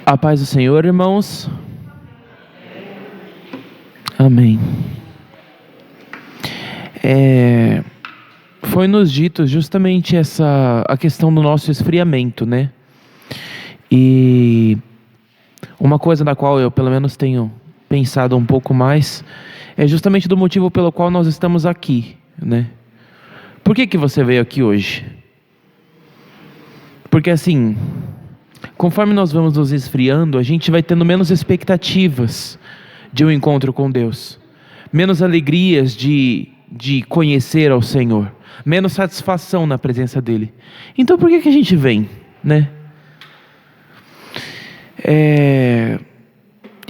A paz do Senhor, irmãos. Amém. Foi nos dito justamente a questão do nosso esfriamento, né? E uma coisa na qual eu pelo menos tenho pensado um pouco mais é justamente do motivo pelo qual nós estamos aqui, né? Por que você veio aqui hoje? Porque assim, conforme nós vamos nos esfriando, a gente vai tendo menos expectativas de um encontro com Deus, menos alegrias de conhecer ao Senhor, menos satisfação na presença dEle. Então por que a gente vem, né?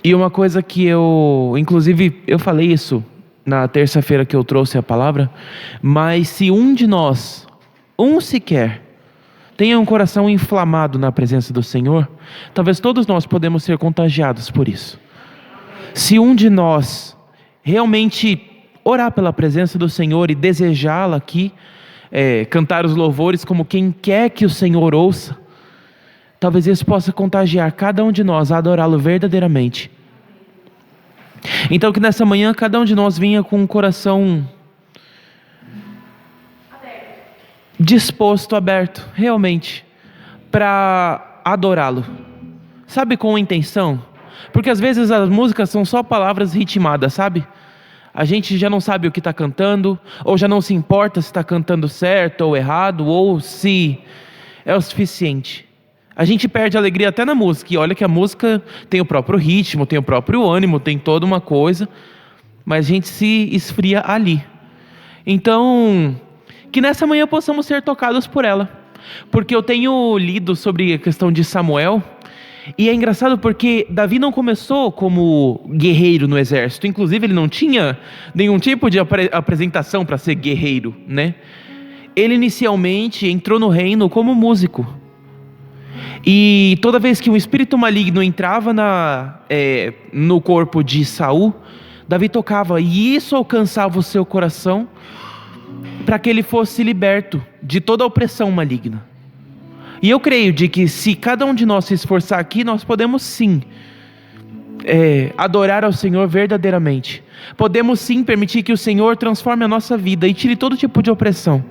E uma coisa que inclusive eu falei isso na terça-feira que eu trouxe a palavra, mas se um de nós, sequer, tenha um coração inflamado na presença do Senhor, talvez todos nós podemos ser contagiados por isso. Se um de nós realmente orar pela presença do Senhor e desejá-la aqui, cantar os louvores como quem quer que o Senhor ouça, talvez isso possa contagiar cada um de nós a adorá-lo verdadeiramente. Então que nessa manhã cada um de nós venha com um coração disposto, aberto, realmente, para adorá-lo. Sabe, com intenção? Porque às vezes as músicas são só palavras ritmadas, sabe? A gente já não sabe o que está cantando, ou já não se importa se está cantando certo ou errado, ou se é o suficiente. A gente perde a alegria até na música, e olha que a música tem o próprio ritmo, tem o próprio ânimo, tem toda uma coisa, mas a gente se esfria ali. Então, que nessa manhã possamos ser tocados por ela, porque eu tenho lido sobre a questão de Samuel, e é engraçado porque Davi não começou como guerreiro no exército, inclusive ele não tinha nenhum tipo de apresentação para ser guerreiro, né? Ele inicialmente entrou no reino como músico, e toda vez que um espírito maligno entrava no corpo de Saul, Davi tocava, e isso alcançava o seu coração, para que ele fosse liberto de toda a opressão maligna. E eu creio de que se cada um de nós se esforçar aqui, nós podemos sim adorar ao Senhor verdadeiramente. Podemos sim permitir que o Senhor transforme a nossa vida e tire todo tipo de opressão,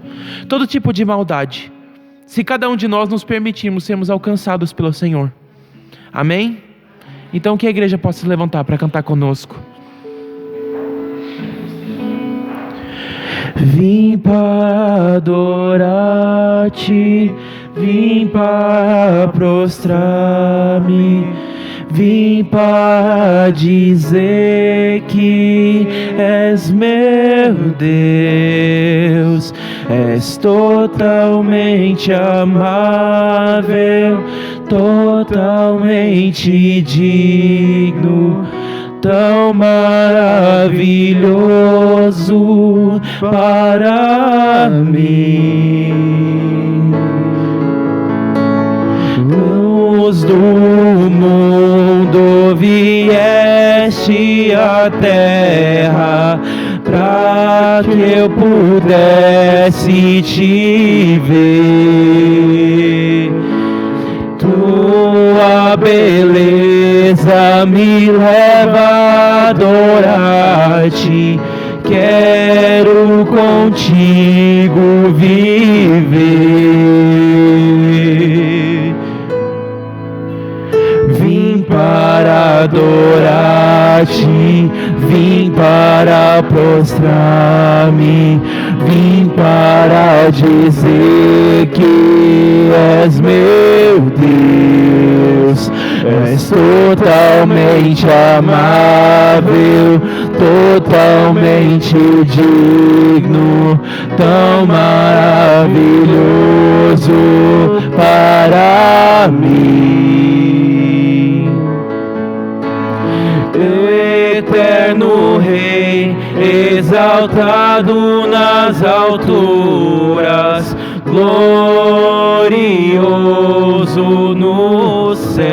todo tipo de maldade. Se cada um de nós nos permitirmos sermos alcançados pelo Senhor. Amém? Então que a igreja possa se levantar para cantar conosco. Vim para adorar-te, vim para prostrar-me, vim para dizer que és meu Deus, és totalmente amável, totalmente digno, tão maravilhoso para mim. Luz do mundo vieste à terra, para que eu pudesse te ver. Tua beleza me leva a adorar-te, quero contigo viver. Vim para adorar-te, vim para prostrar-me, vim para dizer que és meu Deus, és totalmente amável, totalmente digno, tão maravilhoso para mim. Eterno Rei, exaltado nas alturas, glorioso nos céus,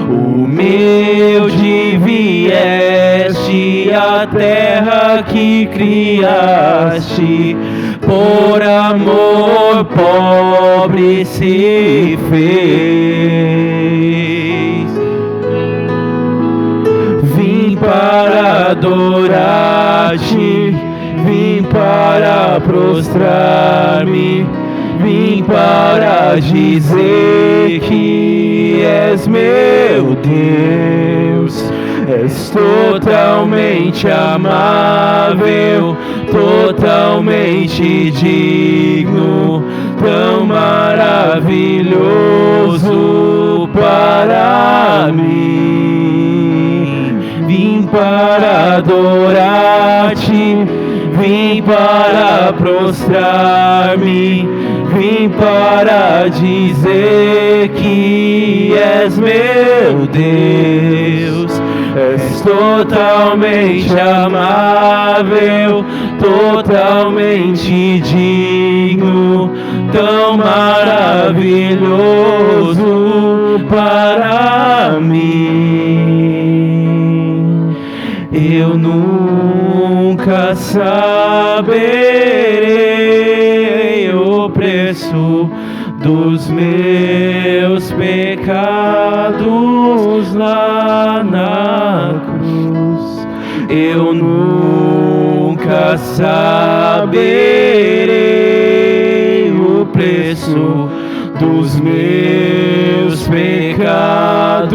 humilde vieste à terra que criaste, por amor pobre se fez. adorar-te, vim para prostrar-me, vim para dizer que és meu Deus. És totalmente amável, totalmente digno, tão maravilhoso para mim. Vim para adorar-te, vim para prostrar-me, vim para dizer que és meu Deus. És totalmente amável, totalmente digno, tão maravilhoso para mim. Eu nunca saberei o preço dos meus pecados lá na cruz. Eu nunca saberei o preço dos meus pecados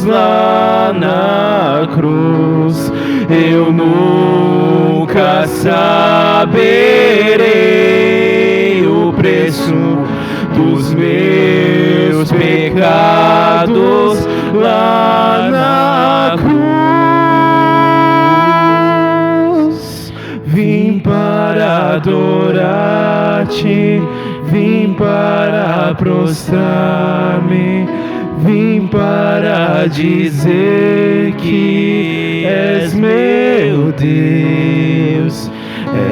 lá na cruz. Eu nunca saberei o preço dos meus pecados lá na cruz. Vim para adorar-te, vim para prostrar-me, vim para dizer que és meu Deus.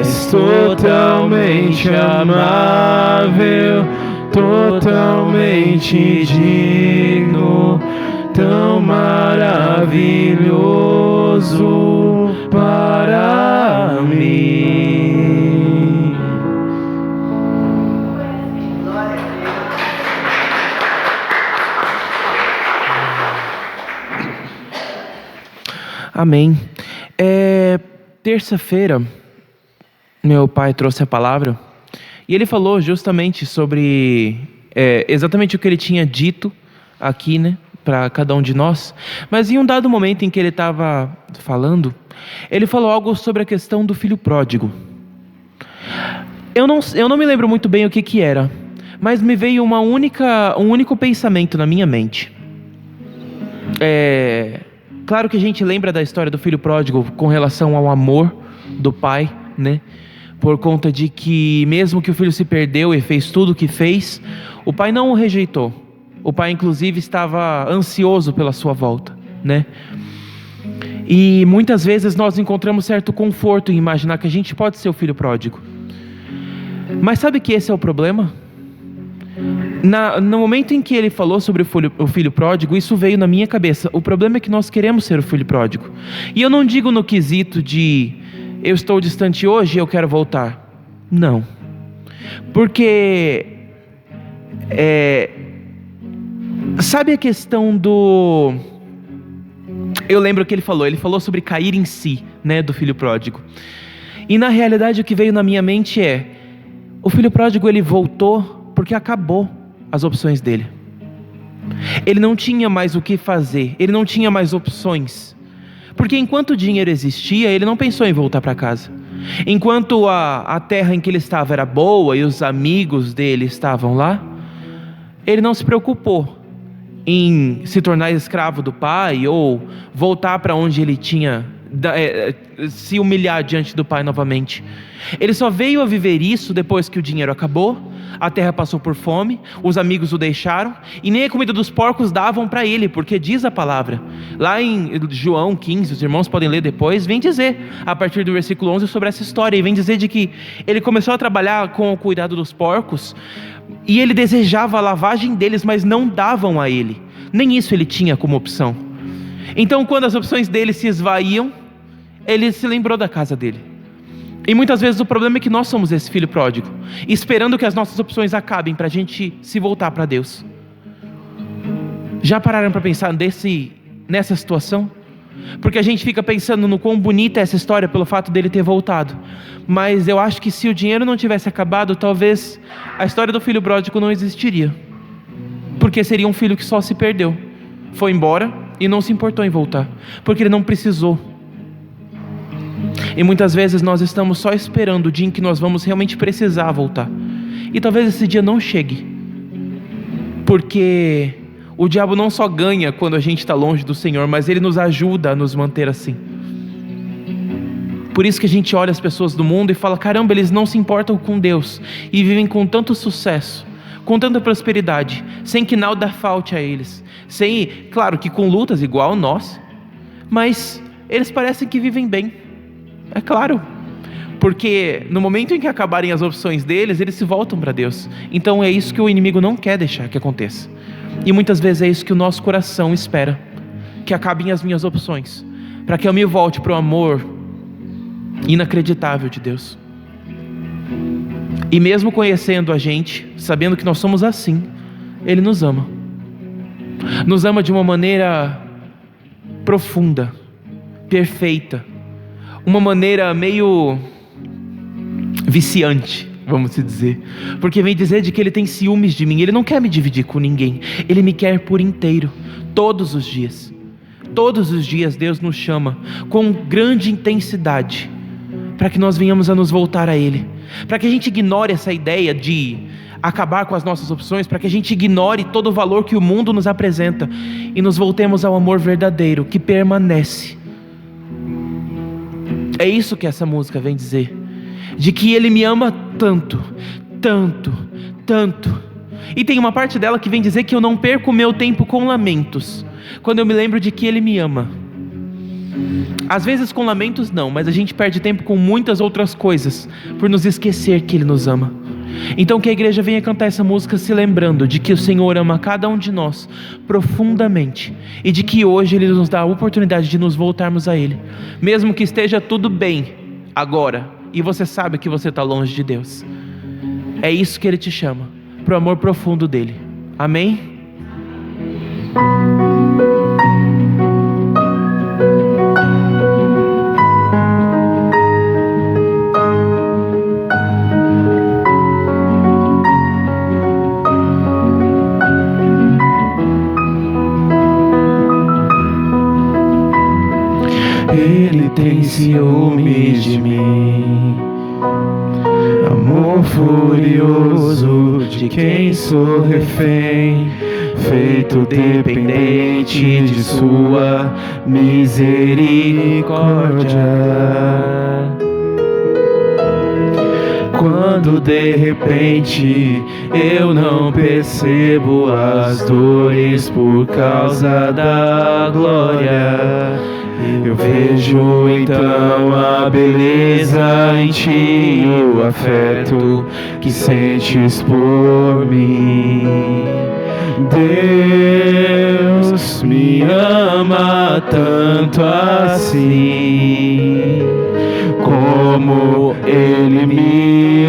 És totalmente amável, totalmente digno, tão maravilhoso para mim. Amém. Terça-feira, meu pai trouxe a palavra e ele falou justamente sobre exatamente o que ele tinha dito aqui, né, para cada um de nós. Mas em um dado momento em que ele estava falando, ele falou algo sobre a questão do filho pródigo. Eu não me lembro muito bem o que era, mas me veio um único pensamento na minha mente. Claro que a gente lembra da história do filho pródigo com relação ao amor do pai, né? Por conta de que mesmo que o filho se perdeu e fez tudo o que fez, o pai não o rejeitou. O pai inclusive estava ansioso pela sua volta, né? E muitas vezes nós encontramos certo conforto em imaginar que a gente pode ser o filho pródigo. Mas sabe que esse é o problema? No momento em que ele falou sobre o filho pródigo, isso veio na minha cabeça. O problema é que nós queremos ser o filho pródigo. E eu não digo no quesito de eu estou distante hoje e eu quero voltar. Não. Porque sabe a questão do... Eu lembro que ele falou sobre cair em si, né, do filho pródigo. E na realidade o que veio na minha mente o filho pródigo ele voltou porque acabou as opções dele. Ele não tinha mais o que fazer, ele não tinha mais opções. Porque enquanto o dinheiro existia, ele não pensou em voltar para casa. Enquanto a terra em que ele estava era boa e os amigos dele estavam lá, ele não se preocupou em se tornar escravo do pai ou voltar para onde ele tinha, se humilhar diante do pai novamente. Ele só veio a viver isso depois que o dinheiro acabou, a terra passou por fome, os amigos o deixaram e nem a comida dos porcos davam para ele, porque diz a palavra lá em João 15, os irmãos podem ler depois, vem dizer a partir do versículo 11 sobre essa história, e vem dizer de que ele começou a trabalhar com o cuidado dos porcos e ele desejava a lavagem deles, mas não davam a ele, nem isso ele tinha como opção. Então quando as opções dele se esvaíam, ele se lembrou da casa dele. E muitas vezes o problema é que nós somos esse filho pródigo, esperando que as nossas opções acabem para a gente se voltar para Deus. Já pararam para pensar nessa situação? porque a gente fica pensando no quão bonita é essa história pelo fato dele ter voltado. Mas eu acho que se o dinheiro não tivesse acabado, talvez a história do filho pródigo não existiria, porque seria um filho que só se perdeu, foi embora e não se importou em voltar, porque ele não precisou. E muitas vezes nós estamos só esperando o dia em que nós vamos realmente precisar voltar, e talvez esse dia não chegue, porque o diabo não só ganha quando a gente está longe do Senhor, mas ele nos ajuda a nos manter assim. Por isso que a gente olha as pessoas do mundo e fala: caramba, eles não se importam com Deus e vivem com tanto sucesso, com tanta prosperidade, sem que nada falte a eles, claro que com lutas igual nós, mas eles parecem que vivem bem. É claro, porque no momento em que acabarem as opções deles, eles se voltam para Deus. Então é isso que o inimigo não quer deixar que aconteça, e muitas vezes é isso que o nosso coração espera, que acabem as minhas opções, para que eu me volte para o amor inacreditável de Deus. E mesmo conhecendo a gente, sabendo que nós somos assim, Ele nos ama de uma maneira profunda, perfeita, uma maneira meio viciante, vamos dizer, porque vem dizer de que Ele tem ciúmes de mim. Ele não quer me dividir com ninguém, Ele me quer por inteiro, todos os dias. Todos os dias Deus nos chama com grande intensidade, para que nós venhamos a nos voltar a Ele, para que a gente ignore essa ideia de acabar com as nossas opções, para que a gente ignore todo o valor que o mundo nos apresenta e nos voltemos ao amor verdadeiro que permanece. É isso que essa música vem dizer, de que Ele me ama tanto, tanto, tanto. E tem uma parte dela que vem dizer que eu não perco o meu tempo com lamentos, quando eu me lembro de que Ele me ama. Às vezes com lamentos não, mas a gente perde tempo com muitas outras coisas, por nos esquecer que Ele nos ama. Então que a igreja venha cantar essa música se lembrando de que o Senhor ama cada um de nós profundamente, e de que hoje Ele nos dá a oportunidade de nos voltarmos a Ele, mesmo que esteja tudo bem agora, e você sabe que você está longe de Deus. É isso que Ele te chama, para o amor profundo dEle. Amém? Ele tem ciúmes de mim, amor furioso de quem sou refém, feito dependente de sua misericórdia. Quando de repente eu não percebo as dores por causa da glória, eu vejo então a beleza em ti, o afeto que sentes por mim. Deus me ama tanto assim, como Ele me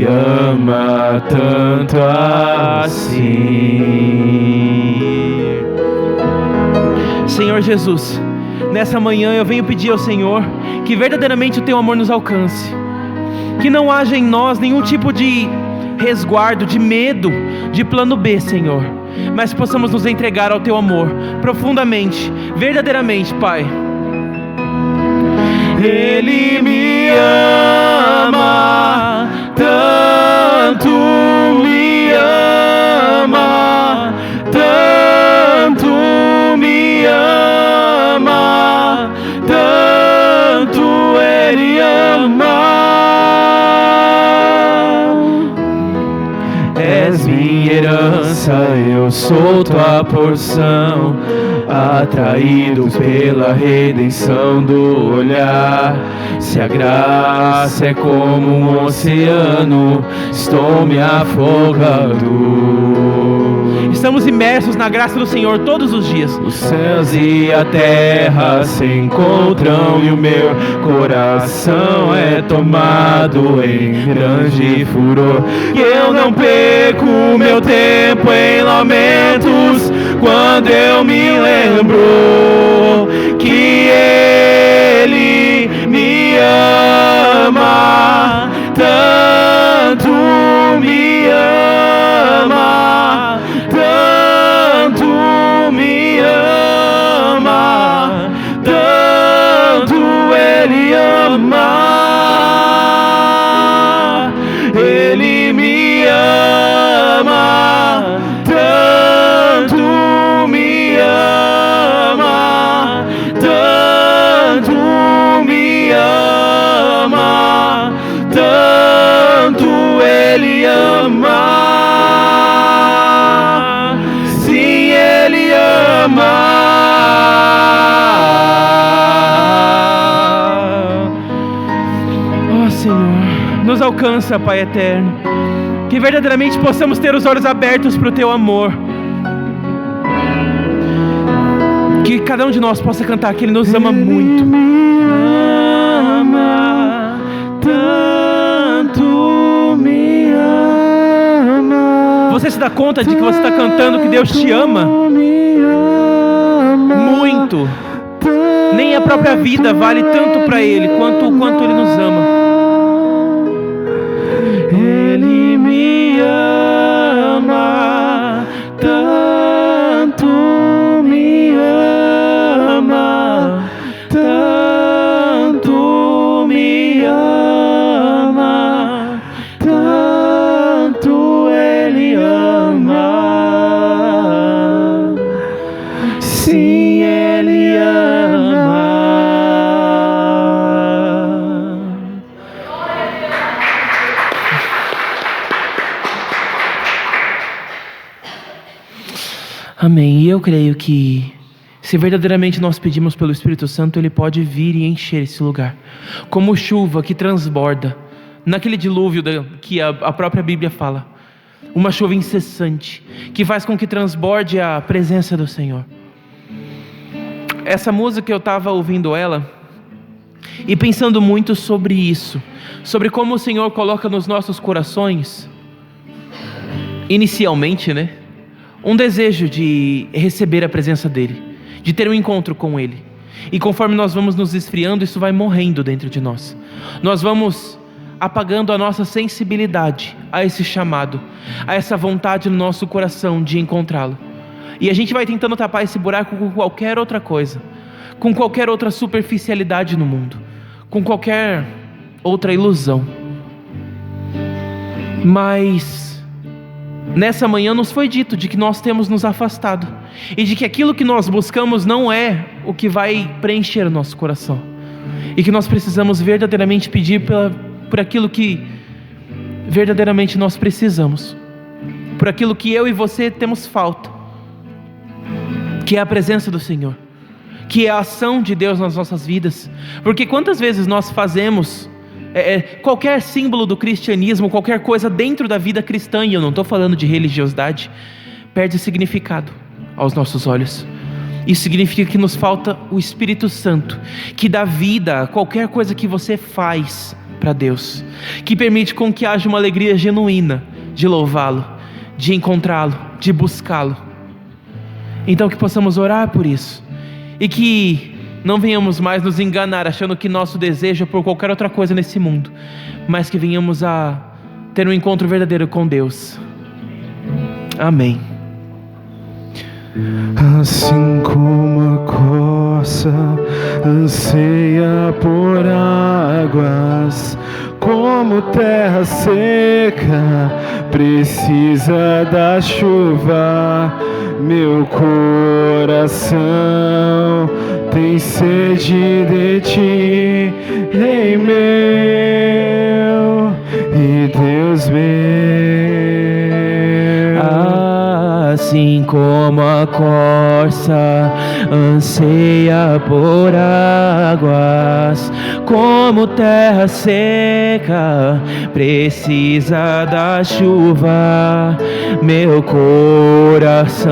ama tanto assim. Senhor Jesus, nessa manhã eu venho pedir ao Senhor que verdadeiramente o Teu amor nos alcance, que não haja em nós nenhum tipo de resguardo, de medo, de plano B, Senhor, mas possamos nos entregar ao Teu amor profundamente, verdadeiramente, Pai. Ele me ama tanto, me ama tanto, me ama tanto, Ele ama. És minha herança, eu sou tua porção, atraído pela redenção do olhar. Se a graça é como um oceano, estou me afogando. estamos imersos na graça do Senhor todos os dias. Os céus e a terra se encontram e o meu coração é tomado em grande furor. E eu não perco meu tempo em lamentos quando eu me lembro que Ele me ama, tanto me ama, tanto me ama, tanto Ele ama, Ele me ama, tanto me ama, tanto me ama, tanto Ele ama, sim, Ele ama. Ó Senhor, nos alcança, Pai eterno, que verdadeiramente possamos ter os olhos abertos para o Teu amor. Que cada um de nós possa cantar que Ele nos ama muito. Ama, tanto me ama. Você se dá conta de que você está cantando que Deus te ama? Muito. Nem a própria vida vale tanto para Ele quanto Ele nos ama. Ele me ama, tanto me ama, tanto me ama, tanto Ele ama, sim, Ele ama. Amém. E eu creio que se verdadeiramente nós pedimos pelo Espírito Santo, Ele pode vir e encher esse lugar, como chuva que transborda, naquele dilúvio que a própria Bíblia fala, uma chuva incessante, que faz com que transborde a presença do Senhor. Essa música eu estava ouvindo ela, e pensando muito sobre isso, sobre como o Senhor coloca nos nossos corações, inicialmente, né? Um desejo de receber a presença dEle, de ter um encontro com Ele. E conforme nós vamos nos esfriando, isso vai morrendo dentro de nós. Nós vamos apagando a nossa sensibilidade a esse chamado, a essa vontade no nosso coração de encontrá-lo. E a gente vai tentando tapar esse buraco com qualquer outra coisa, com qualquer outra superficialidade no mundo, com qualquer outra ilusão. Mas nessa manhã nos foi dito de que nós temos nos afastado e de que aquilo que nós buscamos não é o que vai preencher o nosso coração, e que nós precisamos verdadeiramente pedir por aquilo que verdadeiramente nós precisamos, por aquilo que eu e você temos falta, que é a presença do Senhor, que é a ação de Deus nas nossas vidas. Porque quantas vezes nós fazemos qualquer símbolo do cristianismo, qualquer coisa dentro da vida cristã, e eu não estou falando de religiosidade, perde significado aos nossos olhos. Isso significa que nos falta o Espírito Santo, que dá vida a qualquer coisa que você faz para Deus, que permite com que haja uma alegria genuína de louvá-lo, de encontrá-lo, de buscá-lo. Então que possamos orar por isso, e que não venhamos mais nos enganar achando que nosso desejo é por qualquer outra coisa nesse mundo, mas que venhamos a ter um encontro verdadeiro com Deus. Amém. Assim como a corça anseia por águas, como terra seca precisa da chuva, meu coração tem sede de ti, Rei meu e Deus meu. Assim como a corça anseia por águas, como terra seca precisa da chuva, meu coração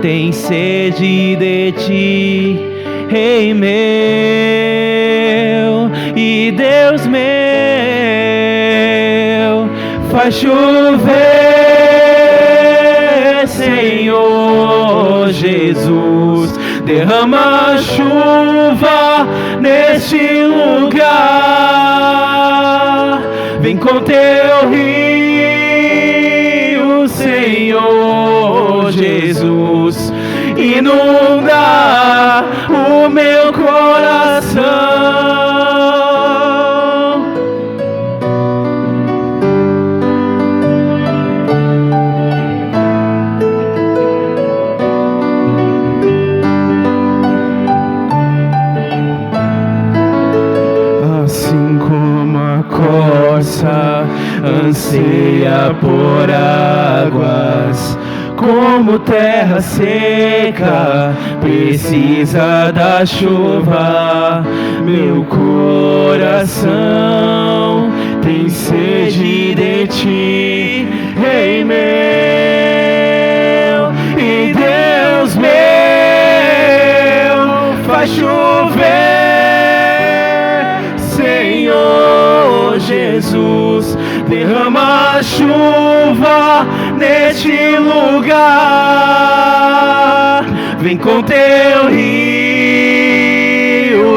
tem sede de ti, Rei meu e Deus meu. Faz chover, Senhor Jesus, derrama chuva neste lugar. Vem com teu rio, Senhor Jesus, inunda o meu coração. Corça anseia por águas, como terra seca precisa da chuva, meu coração tem sede de ti, Rei meu e Deus meu. Faz chover, Senhor Jesus, derrama chuva neste lugar. Vem com teu rio,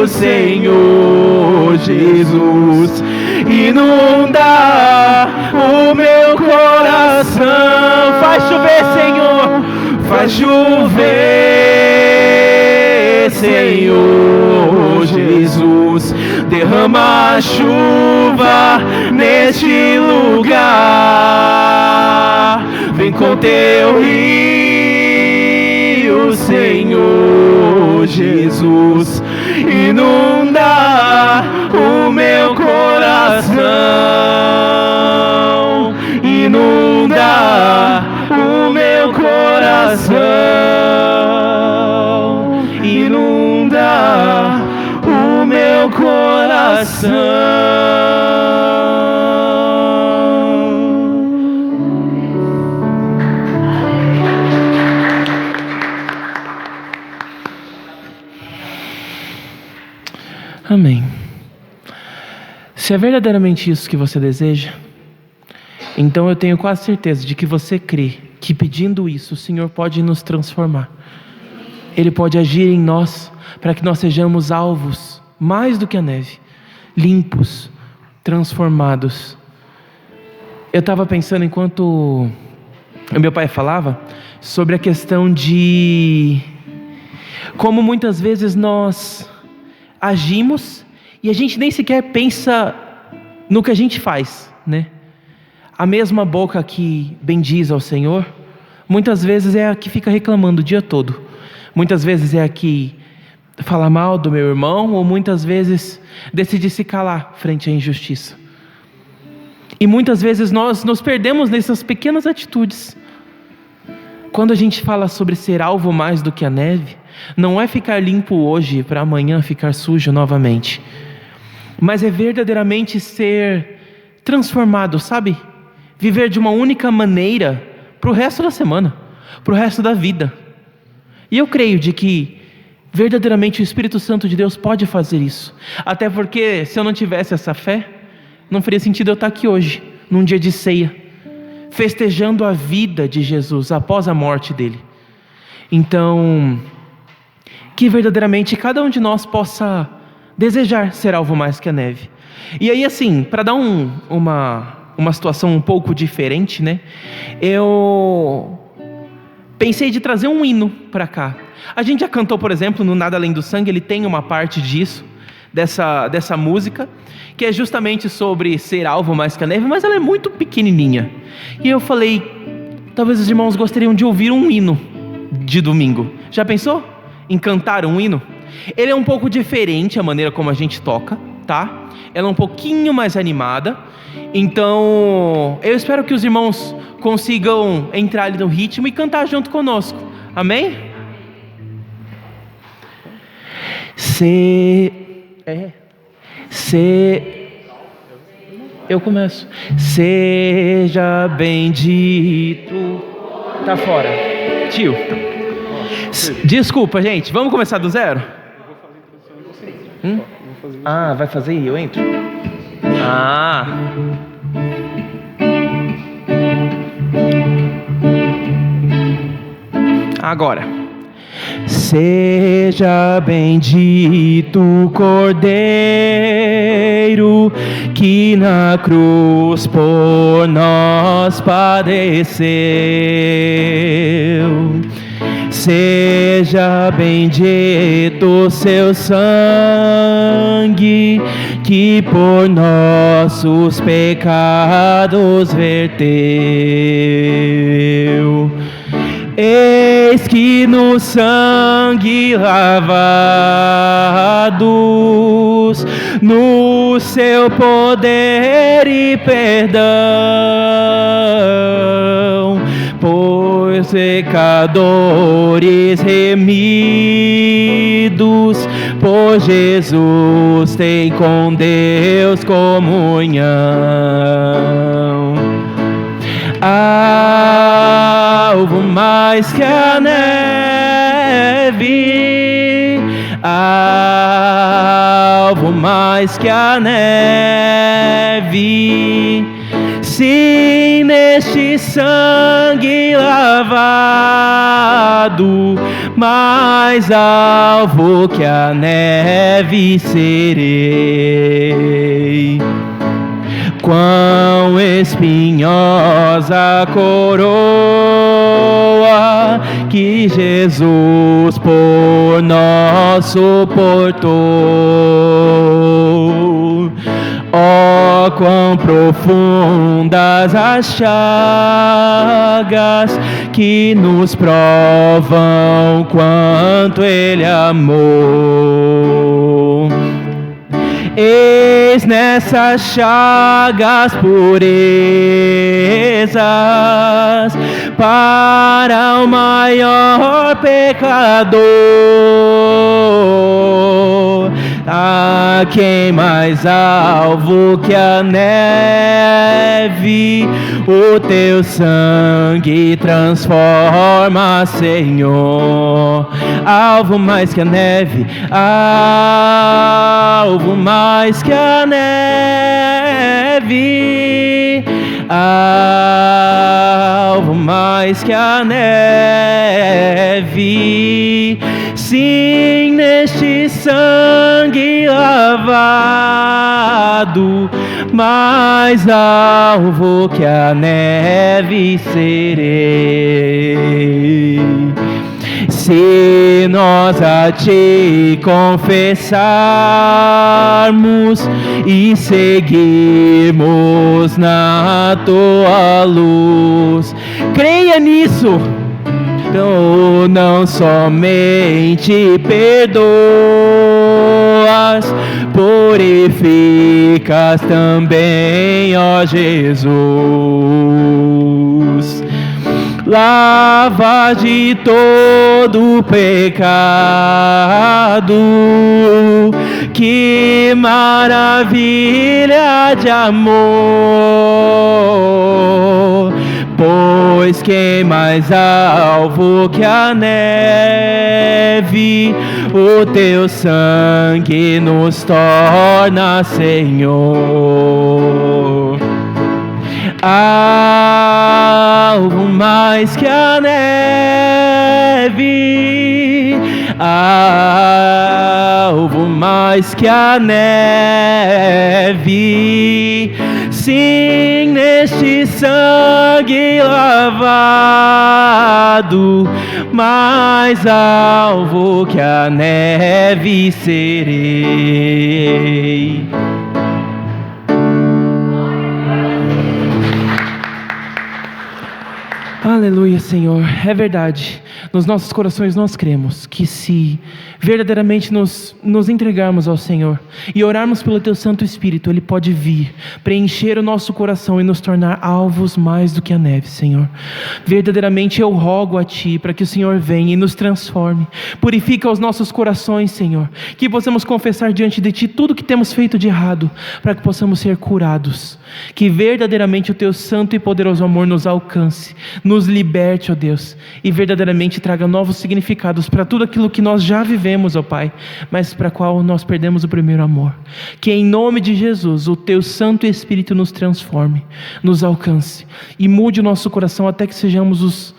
Senhor Jesus, inunda o meu coração. Faz chover, Senhor, faz chover, Senhor Jesus, derrama chuva neste lugar. Vem com teu rio, Senhor Jesus, inunda o meu coração, inunda o meu coração, inunda o meu coração. Amém. Se é verdadeiramente isso que você deseja, então eu tenho quase certeza de que você crê que pedindo isso o Senhor pode nos transformar. Ele pode agir em nós para que nós sejamos alvos mais do que a neve, limpos, transformados. Eu estava pensando enquanto o meu pai falava sobre a questão de como muitas vezes nós agimos e a gente nem sequer pensa no que a gente faz, né? A mesma boca que bendiz ao Senhor, muitas vezes é a que fica reclamando o dia todo. Muitas vezes é a que fala mal do meu irmão, ou muitas vezes decide se calar frente à injustiça. E muitas vezes nós nos perdemos nessas pequenas atitudes. Quando a gente fala sobre ser alvo mais do que a neve, não é ficar limpo hoje para amanhã ficar sujo novamente, mas é verdadeiramente ser transformado, sabe? Viver de uma única maneira para o resto da semana, para o resto da vida. E eu creio de que verdadeiramente o Espírito Santo de Deus pode fazer isso. Até porque se eu não tivesse essa fé, não faria sentido eu estar aqui hoje, num dia de ceia, festejando a vida de Jesus após a morte dele. Então, que verdadeiramente cada um de nós possa desejar ser alvo mais que a neve. E aí assim, para dar uma situação um pouco diferente, né? Eu pensei de trazer um hino para cá. A gente já cantou, por exemplo, no Nada Além do Sangue, ele tem uma parte disso, dessa música, que é justamente sobre ser alvo mais que a neve, mas ela é muito pequenininha. E eu falei, talvez os irmãos gostariam de ouvir um hino de domingo. Já pensou em cantar um hino? Ele é um pouco diferente a maneira como a gente toca, tá? Ela é um pouquinho mais animada. Então, eu espero que os irmãos consigam entrar ali no ritmo e cantar junto conosco. Amém? Eu começo. Seja bendito. Tá fora. Tio. Desculpa, gente. Vamos começar do zero? Ah, vai fazer e eu entro? Agora. Seja bendito Cordeiro que na cruz por nós padeceu. Seja bendito seu sangue que por nossos pecados verteu. Eis que no sangue lavados, no seu poder e perdão, pois pecadores remidos, por Jesus tem com Deus comunhão. Alvo mais que a neve, alvo mais que a neve, sim, neste sangue lavado, mais alvo que a neve serei. Quão espinhosa coroa que Jesus por nós suportou. Oh, quão profundas as chagas que nos provam quanto Ele amou. Eis nessas chagas purezas para o maior pecador, a quem mais alvo que a neve o teu sangue transforma, Senhor. Alvo mais que a neve, alvo mais que a neve, alvo mais que a neve, sim, neste sangue lavado, mais alvo que a neve serei. Se nós a Ti confessarmos e seguirmos na Tua luz, creia nisso. Tu não somente perdoas, purificas também, ó Jesus. Lava de todo pecado, que maravilha de amor. Pois quem mais alvo que a neve, o teu sangue nos torna, Senhor. Alvo mais que a neve, alvo mais que a neve, sim, neste sangue lavado, mais alvo que a neve serei. Aleluia, Senhor. É verdade. Nos nossos corações nós cremos que se verdadeiramente nos entregarmos ao Senhor e orarmos pelo Teu Santo Espírito, Ele pode vir, preencher o nosso coração e nos tornar alvos mais do que a neve, Senhor. Verdadeiramente eu rogo a Ti para que o Senhor venha e nos transforme. Purifica os nossos corações, Senhor. Que possamos confessar diante de Ti tudo que temos feito de errado, para que possamos ser curados. Que verdadeiramente o Teu santo e poderoso amor nos alcance, nos liberte, ó Deus, e verdadeiramente traga novos significados para tudo aquilo que nós já vivemos, ó Pai, mas para qual nós perdemos o primeiro amor. Que em nome de Jesus o Teu Santo Espírito nos transforme, nos alcance e mude o nosso coração até que sejamos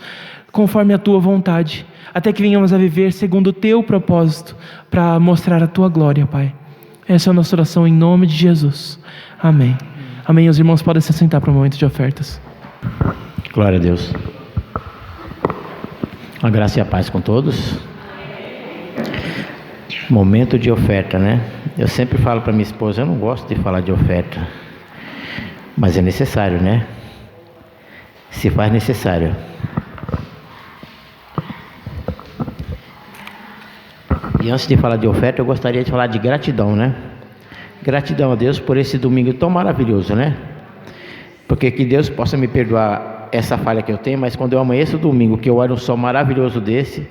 conforme a Tua vontade, até que venhamos a viver segundo o Teu propósito, para mostrar a Tua glória, Pai. Essa é a nossa oração em nome de Jesus. Amém. Amém. Os irmãos podem se sentar para o momento de ofertas. Glória a Deus. A graça e a paz com todos. Momento de oferta, né? Eu sempre falo para minha esposa, eu não gosto de falar de oferta, mas é necessário, né? Se faz necessário. E antes de falar de oferta, eu gostaria de falar de gratidão, né? Gratidão a Deus por esse domingo tão maravilhoso, né? Porque que Deus possa me perdoar essa falha que eu tenho, mas quando eu amanheço o domingo, que eu olho um sol maravilhoso desse,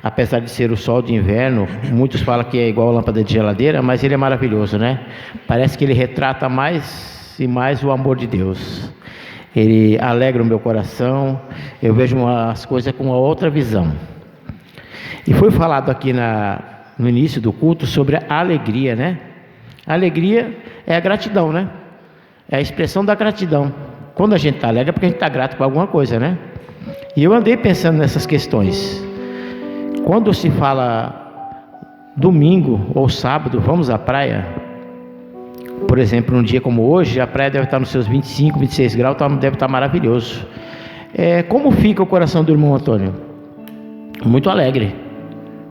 apesar de ser o sol de inverno, muitos falam que é igual a lâmpada de geladeira, mas ele é maravilhoso, né? Parece que ele retrata mais e mais o amor de Deus. Ele alegra o meu coração, eu vejo as coisas com uma outra visão. E foi falado aqui no início do culto sobre a alegria, né? A alegria é a gratidão, né? É a expressão da gratidão. Quando a gente está alegre é porque a gente está grato por alguma coisa, né? E eu andei pensando nessas questões. Quando se fala domingo ou sábado, vamos à praia, por exemplo, num dia como hoje, a praia deve estar nos seus 25, 26 graus, deve estar maravilhoso. Como fica o coração do irmão Antônio? Muito alegre.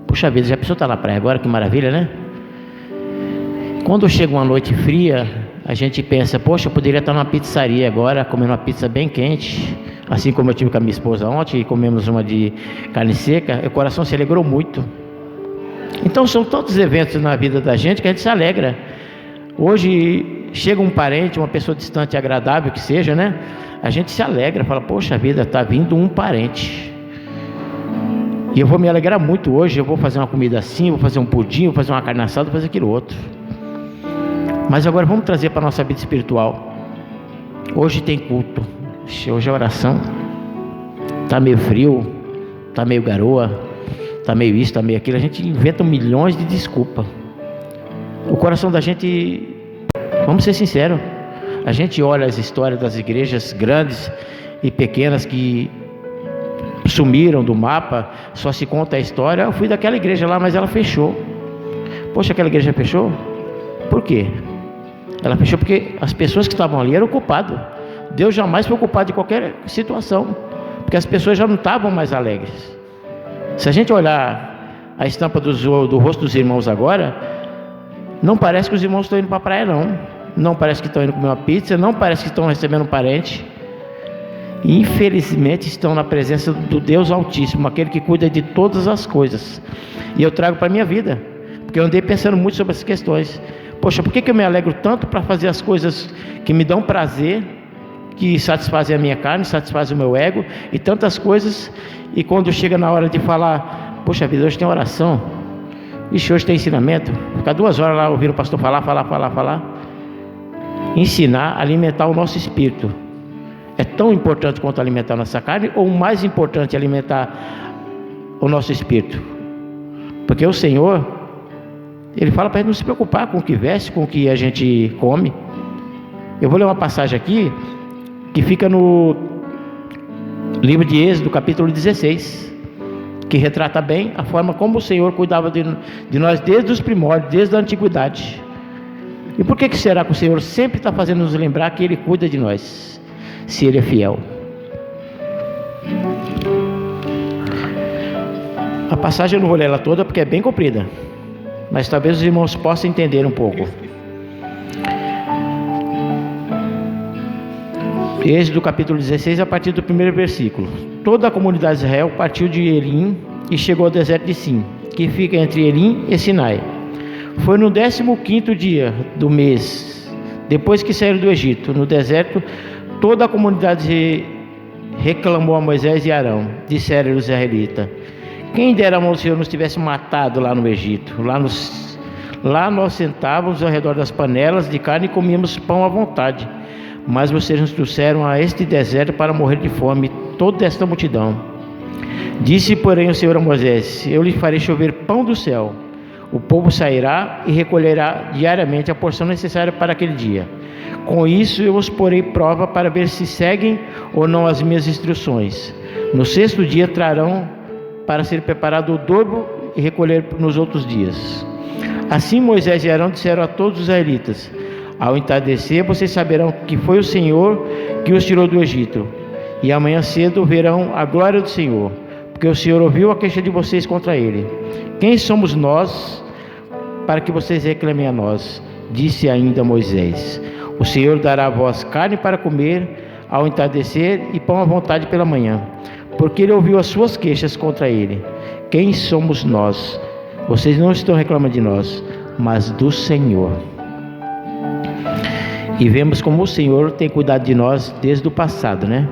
Puxa vida, já pensou estar na praia agora? Que maravilha, né? Quando chega uma noite fria, a gente pensa, poxa, eu poderia estar numa pizzaria agora, comendo uma pizza bem quente, assim como eu tive com a minha esposa ontem, e comemos uma de carne seca, o coração se alegrou muito. Então são tantos eventos na vida da gente que a gente se alegra. Hoje chega um parente, uma pessoa distante e agradável que seja, né? A gente se alegra, fala, poxa vida, está vindo um parente. E eu vou me alegrar muito hoje, eu vou fazer uma comida assim, vou fazer um pudim, vou fazer uma carne assada, vou fazer aquilo outro. Mas agora vamos trazer para a nossa vida espiritual. Hoje tem culto, hoje é oração. Está meio frio, está meio garoa, está meio isso, está meio aquilo. A gente inventa milhões de desculpas. O coração da gente, vamos ser sinceros, a gente olha as histórias das igrejas grandes e pequenas que sumiram do mapa, só se conta a história. Eu fui daquela igreja lá, mas ela fechou. Poxa, aquela igreja fechou? Por quê? Ela fechou porque as pessoas que estavam ali eram culpadas. Deus jamais foi culpado de qualquer situação, porque as pessoas já não estavam mais alegres. Se a gente olhar a estampa do rosto dos irmãos agora, não parece que os irmãos estão indo para a praia, não. Não parece que estão indo comer uma pizza, não parece que estão recebendo um parente. E infelizmente estão na presença do Deus Altíssimo, aquele que cuida de todas as coisas. E eu trago para a minha vida, porque eu andei pensando muito sobre essas questões. Poxa, por que eu me alegro tanto para fazer as coisas que me dão prazer, que satisfazem a minha carne, satisfazem o meu ego e tantas coisas, e quando chega na hora de falar, poxa vida, hoje tem oração, ixi, hoje tem ensinamento, ficar 2 horas lá ouvindo o pastor falar, ensinar, alimentar o nosso espírito. É tão importante quanto alimentar a nossa carne, ou mais importante alimentar o nosso espírito? Porque o Senhor, Ele fala para a gente não se preocupar com o que veste, com o que a gente come. Eu vou ler uma passagem aqui, que fica no livro de Êxodo, capítulo 16, que retrata bem a forma como o Senhor cuidava de nós desde os primórdios, desde a antiguidade. E por que será que o Senhor sempre está fazendo nos lembrar que Ele cuida de nós, se Ele é fiel? A passagem eu não vou ler ela toda porque é bem comprida, mas talvez os irmãos possam entender um pouco. Êxodo capítulo 16, a partir do primeiro versículo. Toda a comunidade de Israel partiu de Elim e chegou ao deserto de Sim, que fica entre Elim e Sinai. Foi no 15º dia do mês, depois que saíram do Egito, no deserto, toda a comunidade reclamou a Moisés e Arão. Disseram os israelitas: quem dera a mão do Senhor nos tivesse matado lá no Egito. Lá nós sentávamos ao redor das panelas de carne e comíamos pão à vontade. Mas vocês nos trouxeram a este deserto para morrer de fome, toda esta multidão. Disse, porém, o Senhor a Moisés: eu lhe farei chover pão do céu. O povo sairá e recolherá diariamente a porção necessária para aquele dia. Com isso eu os porei prova para ver se seguem ou não as minhas instruções. No 6º dia trarão para ser preparado o dobro e recolher nos outros dias. Assim Moisés e Arão disseram a todos os israelitas: ao entardecer vocês saberão que foi o Senhor que os tirou do Egito, e amanhã cedo verão a glória do Senhor, porque o Senhor ouviu a queixa de vocês contra ele. Quem somos nós para que vocês reclamem a nós? Disse ainda Moisés: o Senhor dará a vós carne para comer ao entardecer e pão à vontade pela manhã, porque ele ouviu as suas queixas contra ele. Quem somos nós? Vocês não estão reclamando de nós, mas do Senhor. E vemos como o Senhor tem cuidado de nós desde o passado, né?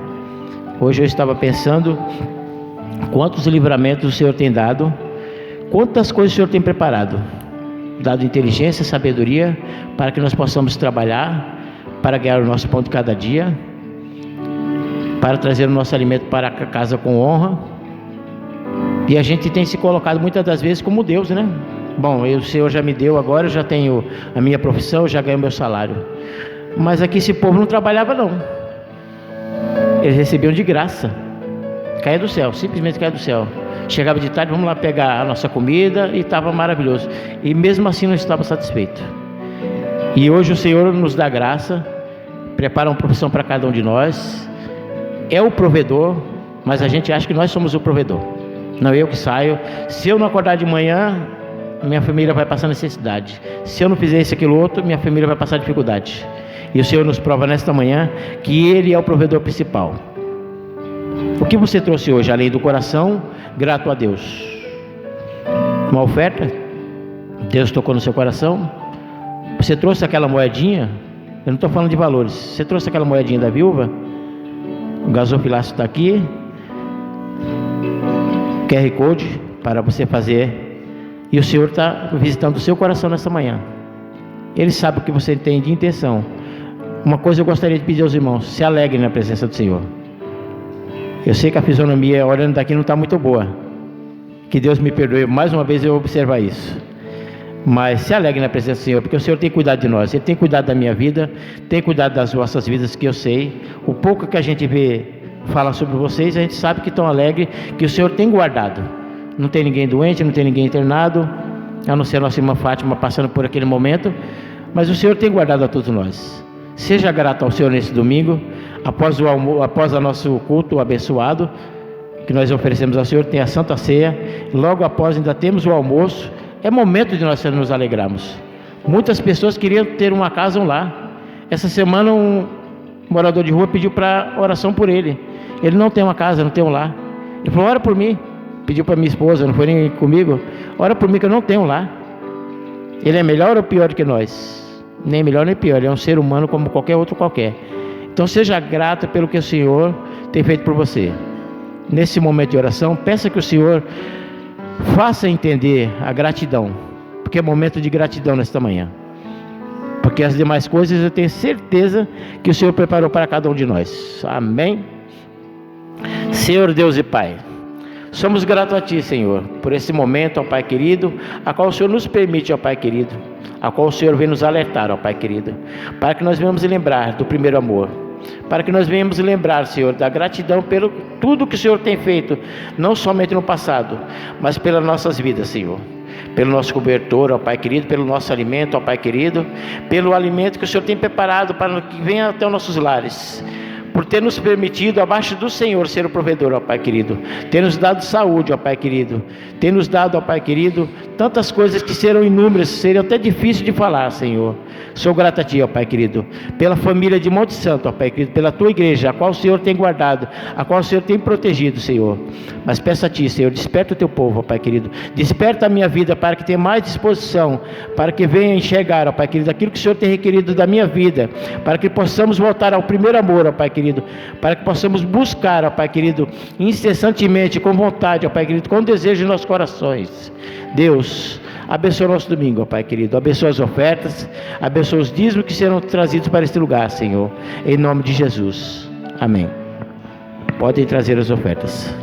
Hoje eu estava pensando quantos livramentos o Senhor tem dado, quantas coisas o Senhor tem preparado, dado inteligência, sabedoria, para que nós possamos trabalhar, para ganhar o nosso pão de cada dia, para trazer o nosso alimento para a casa com honra. E a gente tem se colocado muitas das vezes como Deus, né? Bom, o Senhor já me deu, agora eu já tenho a minha profissão, já ganho meu salário. Mas aqui esse povo não trabalhava não. Eles recebiam de graça. Caía do céu, simplesmente caía do céu. Chegava de tarde, vamos lá pegar a nossa comida, e estava maravilhoso. E mesmo assim não estava satisfeito. E hoje o Senhor nos dá graça, prepara uma profissão para cada um de nós. É o provedor, mas a gente acha que nós somos o provedor. Não, eu que saio. Se eu não acordar de manhã, minha família vai passar necessidade. Se eu não fizer isso, aquilo outro, minha família vai passar dificuldade. E o Senhor nos prova nesta manhã que Ele é o provedor principal. O que você trouxe hoje, além do coração grato a Deus? Uma oferta? Deus tocou no seu coração? Você trouxe aquela moedinha? Eu não estou falando de valores. Você trouxe aquela moedinha da viúva? O gasofilácio está aqui. QR Code para você fazer. E o Senhor está visitando o seu coração nessa manhã. Ele sabe o que você tem de intenção. Uma coisa eu gostaria de pedir aos irmãos: se alegrem na presença do Senhor. Eu sei que a fisionomia olhando daqui não está muito boa. Que Deus me perdoe mais uma vez eu observar isso. Mas se alegre na presença do Senhor, porque o Senhor tem cuidado de nós. Ele tem cuidado da minha vida, tem cuidado das vossas vidas, que eu sei. O pouco que a gente vê, fala sobre vocês, a gente sabe que estão alegres, que o Senhor tem guardado. Não tem ninguém doente, não tem ninguém internado, a não ser a nossa irmã Fátima passando por aquele momento. Mas o Senhor tem guardado a todos nós. Seja grato ao Senhor nesse domingo, após o nosso culto abençoado que nós oferecemos ao Senhor, tem a Santa Ceia. Logo após ainda temos o almoço. É momento de nós nos alegrarmos. Muitas pessoas queriam ter uma casa, um lar. Essa semana um morador de rua pediu para oração por ele. Ele não tem uma casa, não tem um lar. Ele falou: ora por mim. Pediu para minha esposa, não foi nem comigo. Ora por mim que eu não tenho um lar. Ele é melhor ou pior do que nós? Nem melhor nem pior. Ele é um ser humano como qualquer outro qualquer. Então seja grato pelo que o Senhor tem feito por você. Nesse momento de oração, peça que o Senhor faça entender a gratidão, porque é momento de gratidão nesta manhã. Porque as demais coisas eu tenho certeza que o Senhor preparou para cada um de nós. Amém? Senhor Deus e Pai, somos gratos a Ti, Senhor, por esse momento, ó Pai querido, a qual o Senhor nos permite, ó Pai querido, a qual o Senhor vem nos alertar, ó Pai querido, para que nós venhamos lembrar do primeiro amor, para que nós venhamos lembrar, Senhor, da gratidão pelo tudo que o Senhor tem feito, não somente no passado, mas pelas nossas vidas, Senhor, pelo nosso cobertor, ó Pai querido, pelo nosso alimento, ó Pai querido, pelo alimento que o Senhor tem preparado para que venha até os nossos lares, por ter nos permitido, abaixo do Senhor, ser o provedor, ó Pai querido, ter nos dado saúde, ó Pai querido, ter nos dado, ó Pai querido, tantas coisas que serão inúmeras, seriam até difíceis de falar, Senhor. Sou grato a Ti, ó Pai querido, pela família de Monte Santo, ó Pai querido, pela Tua igreja, a qual o Senhor tem guardado, a qual o Senhor tem protegido, Senhor. Mas peço a Ti, Senhor, desperta o Teu povo, ó Pai querido, desperta a minha vida para que tenha mais disposição, para que venha enxergar, ó Pai querido, aquilo que o Senhor tem requerido da minha vida, para que possamos voltar ao primeiro amor, ó Pai querido, para que possamos buscar, ó Pai querido, incessantemente, com vontade, ó Pai querido, com desejo em nossos corações. Deus, abençoa o nosso domingo, ó Pai querido, abençoa as ofertas, abençoa os dízimos que serão trazidos para este lugar, Senhor, em nome de Jesus, amém. Podem trazer as ofertas.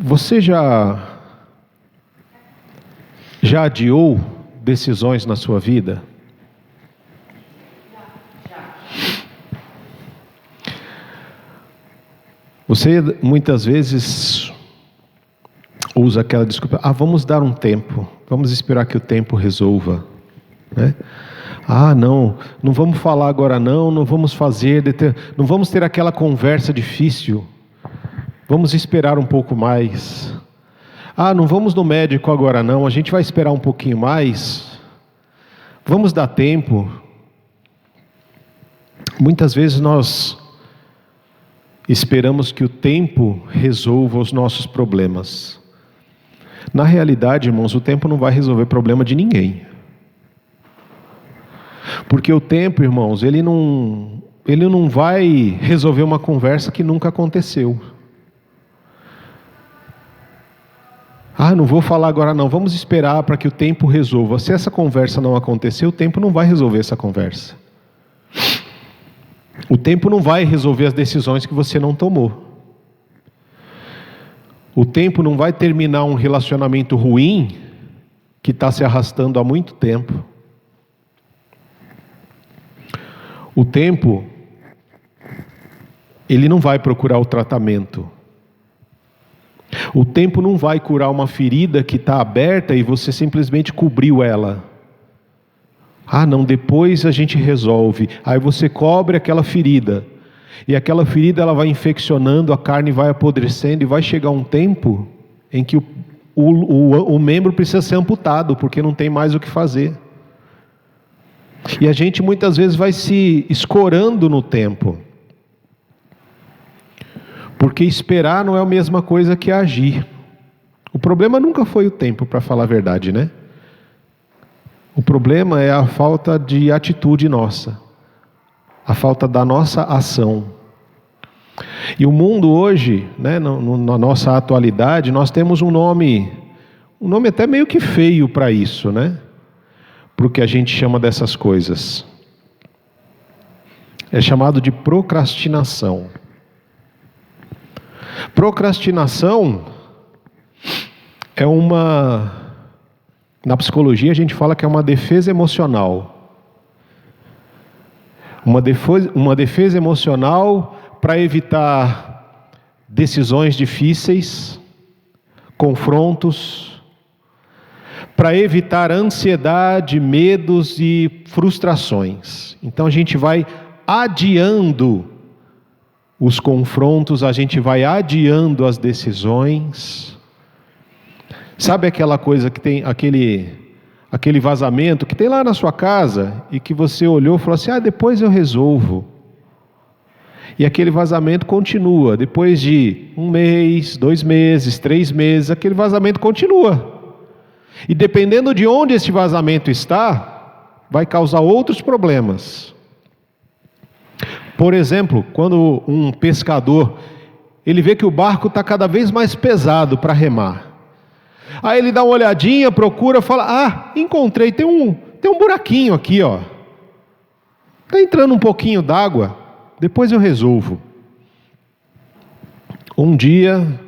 Você já adiou decisões na sua vida? Você muitas vezes usa aquela desculpa: vamos dar um tempo, vamos esperar que o tempo resolva, né? Não vamos falar agora não vamos não vamos ter aquela conversa difícil, vamos esperar um pouco mais. Não vamos no médico agora não, a gente vai esperar um pouquinho mais, vamos dar tempo. Muitas vezes nós esperamos que o tempo resolva os nossos problemas. Na realidade, irmãos, o tempo não vai resolver problema de ninguém. Porque o tempo, irmãos, ele não vai resolver uma conversa que nunca aconteceu. Não vou falar agora não, vamos esperar para que o tempo resolva. Se essa conversa não acontecer, o tempo não vai resolver essa conversa. O tempo não vai resolver as decisões que você não tomou. O tempo não vai terminar um relacionamento ruim que está se arrastando há muito tempo. O tempo, ele não vai procurar o tratamento. O tempo não vai curar uma ferida que está aberta e você simplesmente cobriu ela. Não, depois a gente resolve. Aí você cobre aquela ferida. E aquela ferida ela vai infeccionando, a carne vai apodrecendo e vai chegar um tempo em que o membro precisa ser amputado, porque não tem mais o que fazer. E a gente muitas vezes vai se escorando no tempo. Porque esperar não é a mesma coisa que agir. O problema nunca foi o tempo, para falar a verdade, né? O problema é a falta de atitude nossa. A falta da nossa ação. E o mundo hoje, né, na nossa atualidade, nós temos um nome até meio que feio para isso, né? Para o que a gente chama dessas coisas. É chamado de procrastinação. Procrastinação é na psicologia a gente fala que é uma defesa emocional. Uma defesa emocional para evitar decisões difíceis, confrontos, para evitar ansiedade, medos e frustrações. Então a gente vai adiando os confrontos, a gente vai adiando as decisões. Sabe aquela coisa que tem aquele vazamento que tem lá na sua casa e que você olhou e falou assim: depois eu resolvo. E aquele vazamento continua, depois de 1 mês, 2 meses, 3 meses, aquele vazamento continua. E dependendo de onde esse vazamento está, vai causar outros problemas. Por exemplo, quando um pescador, ele vê que o barco está cada vez mais pesado para remar. Aí ele dá uma olhadinha, procura, fala: encontrei, tem um buraquinho aqui, ó. Está entrando um pouquinho d'água, depois eu resolvo. Um dia,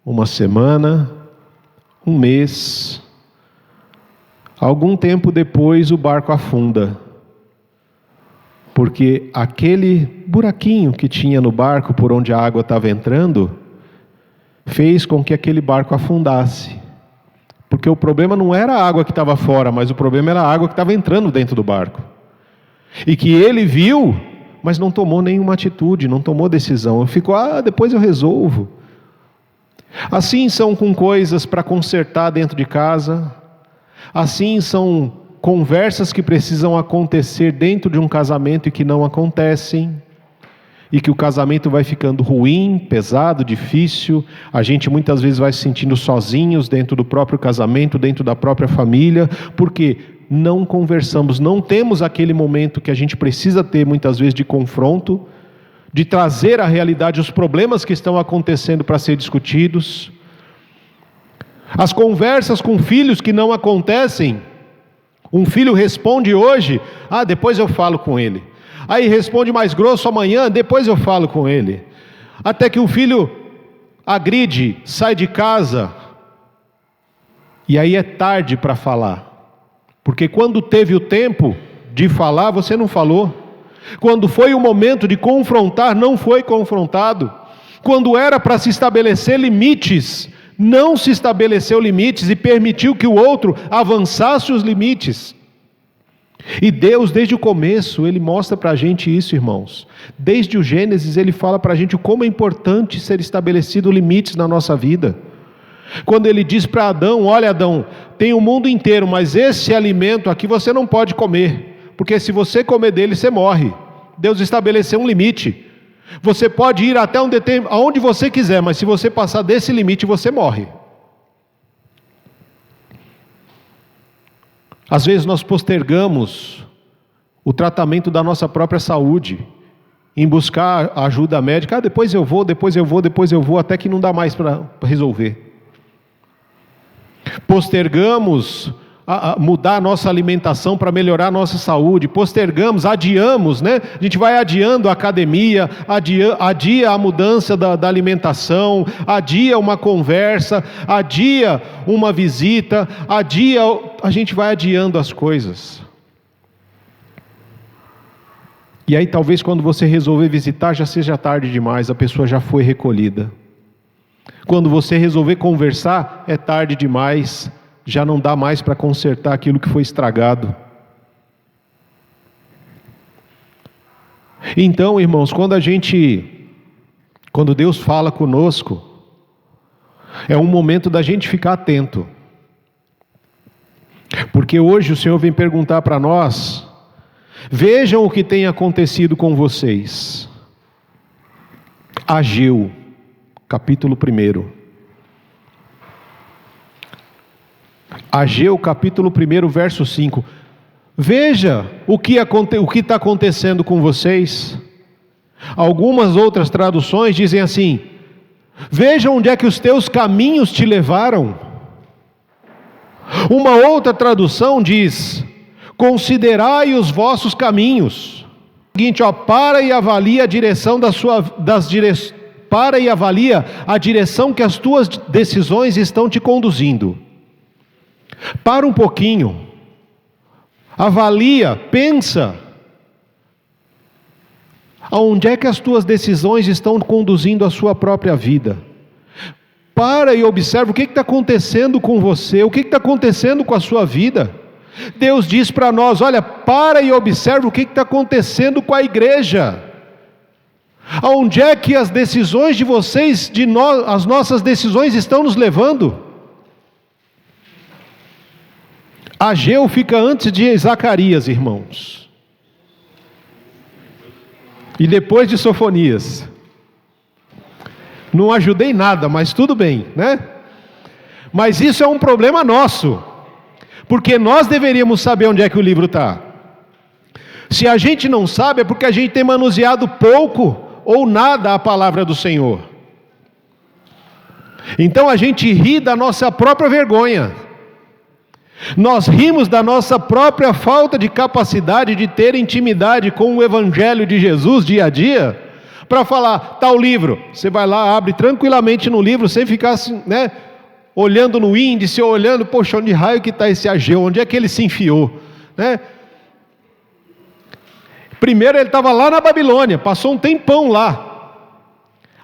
uma semana, 1 mês, algum tempo depois o barco afunda. Porque aquele buraquinho que tinha no barco por onde a água estava entrando, fez com que aquele barco afundasse. Porque o problema não era a água que estava fora, mas o problema era a água que estava entrando dentro do barco. E que ele viu, mas não tomou nenhuma atitude, não tomou decisão. Ficou: depois eu resolvo. Assim são com coisas para consertar dentro de casa. Assim são conversas que precisam acontecer dentro de um casamento e que não acontecem. E que o casamento vai ficando ruim, pesado, difícil. A gente muitas vezes vai se sentindo sozinhos dentro do próprio casamento, dentro da própria família, porque não conversamos, não temos aquele momento que a gente precisa ter muitas vezes de confronto, de trazer à realidade os problemas que estão acontecendo para ser discutidos. As conversas com filhos que não acontecem. Um filho responde hoje: depois eu falo com ele. Aí responde mais grosso amanhã: depois eu falo com ele. Até que o filho agride, sai de casa, e aí é tarde para falar. Porque quando teve o tempo de falar, você não falou. Quando foi o momento de confrontar, não foi confrontado. Quando era para se estabelecer limites, não se estabeleceu limites e permitiu que o outro avançasse os limites. E Deus, desde o começo, Ele mostra para a gente isso, irmãos. Desde o Gênesis, Ele fala para a gente como é importante ser estabelecido limites na nossa vida. Quando Ele diz para Adão: olha, Adão, tem o mundo inteiro, mas esse alimento aqui você não pode comer, porque se você comer dele, você morre. Deus estabeleceu um limite. Você pode ir até aonde você quiser, mas se você passar desse limite, você morre. Às vezes nós postergamos o tratamento da nossa própria saúde, em buscar ajuda médica. Depois eu vou, até que não dá mais para resolver. Postergamos mudar a nossa alimentação para melhorar a nossa saúde, postergamos, adiamos, né? A gente vai adiando a academia, adia a mudança da alimentação, adia uma conversa, adia uma visita, a gente vai adiando as coisas. E aí talvez quando você resolver visitar já seja tarde demais, a pessoa já foi recolhida. Quando você resolver conversar, é tarde demais, já não dá mais para consertar aquilo que foi estragado. Então, irmãos, quando Deus fala conosco, é um momento da gente ficar atento. Porque hoje o Senhor vem perguntar para nós: vejam o que tem acontecido com vocês. Ageu, capítulo 1. Ageu, capítulo 1, verso 5. Veja o que está acontecendo com vocês. Algumas outras traduções dizem assim: veja onde é que os teus caminhos te levaram. Uma outra tradução diz: considerai os vossos caminhos. Seguinte, para e avalia a direção para e avalia a direção que as tuas decisões estão te conduzindo. Para um pouquinho, avalia, pensa, aonde é que as tuas decisões estão conduzindo a sua própria vida? Para e observa o que está acontecendo com você, o que está acontecendo com a sua vida. Deus diz para nós: olha, para e observa o que está acontecendo com a igreja. Aonde é que as decisões de vocês, as nossas decisões estão nos levando? Ageu fica antes de Zacarias, irmãos. E depois de Sofonias. Não ajudei nada, mas tudo bem, né? Mas isso é um problema nosso. Porque nós deveríamos saber onde é que o livro está. Se a gente não sabe, é porque a gente tem manuseado pouco ou nada a palavra do Senhor. Então a gente ri da nossa própria vergonha. Nós rimos da nossa própria falta de capacidade de ter intimidade com o Evangelho de Jesus dia a dia, para falar, tal livro, você vai lá, abre tranquilamente no livro, sem ficar assim, né, olhando no índice, ou olhando, poxa, onde raio que está esse Ageu, onde é que ele se enfiou, né? Primeiro ele estava lá na Babilônia, passou um tempão lá,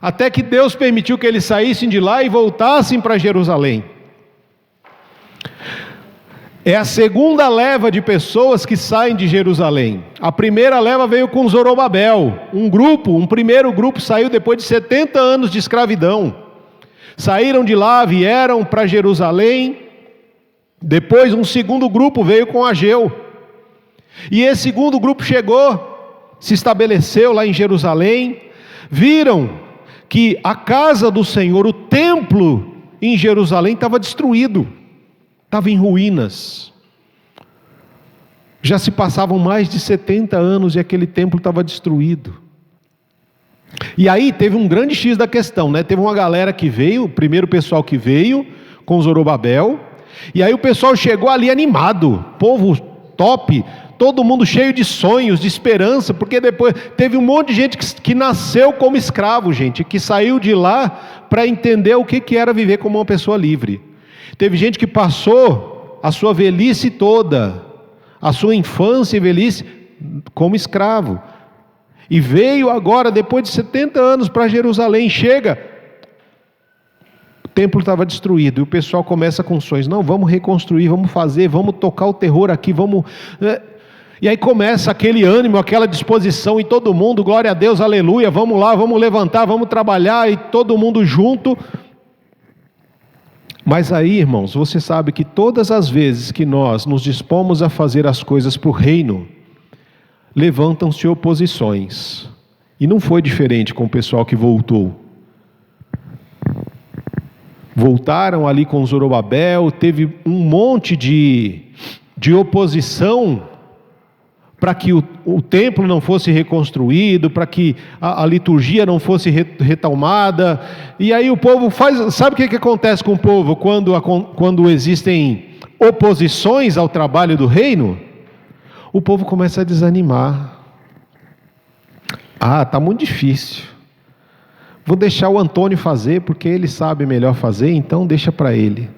até que Deus permitiu que eles saíssem de lá e voltassem para Jerusalém. É a segunda leva de pessoas que saem de Jerusalém. A primeira leva veio com Zorobabel, um primeiro grupo saiu depois de 70 anos de escravidão. Saíram de lá, vieram para Jerusalém. Depois um segundo grupo veio com Ageu. E esse segundo grupo chegou, se estabeleceu lá em Jerusalém. Viram que a casa do Senhor, o templo em Jerusalém estava destruído. Estava em ruínas. Já se passavam mais de 70 anos e aquele templo estava destruído. E aí teve um grande X da questão, né? Teve uma galera que veio, o primeiro pessoal que veio com Zorobabel, e aí o pessoal chegou ali animado, povo top, todo mundo cheio de sonhos, de esperança, porque depois teve um monte de gente que nasceu como escravo, gente, que saiu de lá para entender o que era viver como uma pessoa livre. Teve gente que passou a sua velhice toda, a sua infância e velhice como escravo. E veio agora, depois de 70 anos, para Jerusalém. Chega, o templo estava destruído. E o pessoal começa com sonhos. Não, vamos reconstruir, vamos fazer, vamos tocar o terror aqui, vamos... E aí começa aquele ânimo, aquela disposição em todo mundo. Glória a Deus, aleluia, vamos lá, vamos levantar, vamos trabalhar. E todo mundo junto... Mas aí, irmãos, você sabe que todas as vezes que nós nos dispomos a fazer as coisas para o reino, levantam-se oposições. E não foi diferente com o pessoal que voltou. Voltaram ali com Zorobabel, teve um monte de oposição para que o templo não fosse reconstruído, para que a liturgia não fosse retomada. E aí o povo faz... Sabe o que acontece com o povo quando existem oposições ao trabalho do reino? O povo começa a desanimar. Está muito difícil. Vou deixar o Antônio fazer, porque ele sabe melhor fazer, então deixa para ele.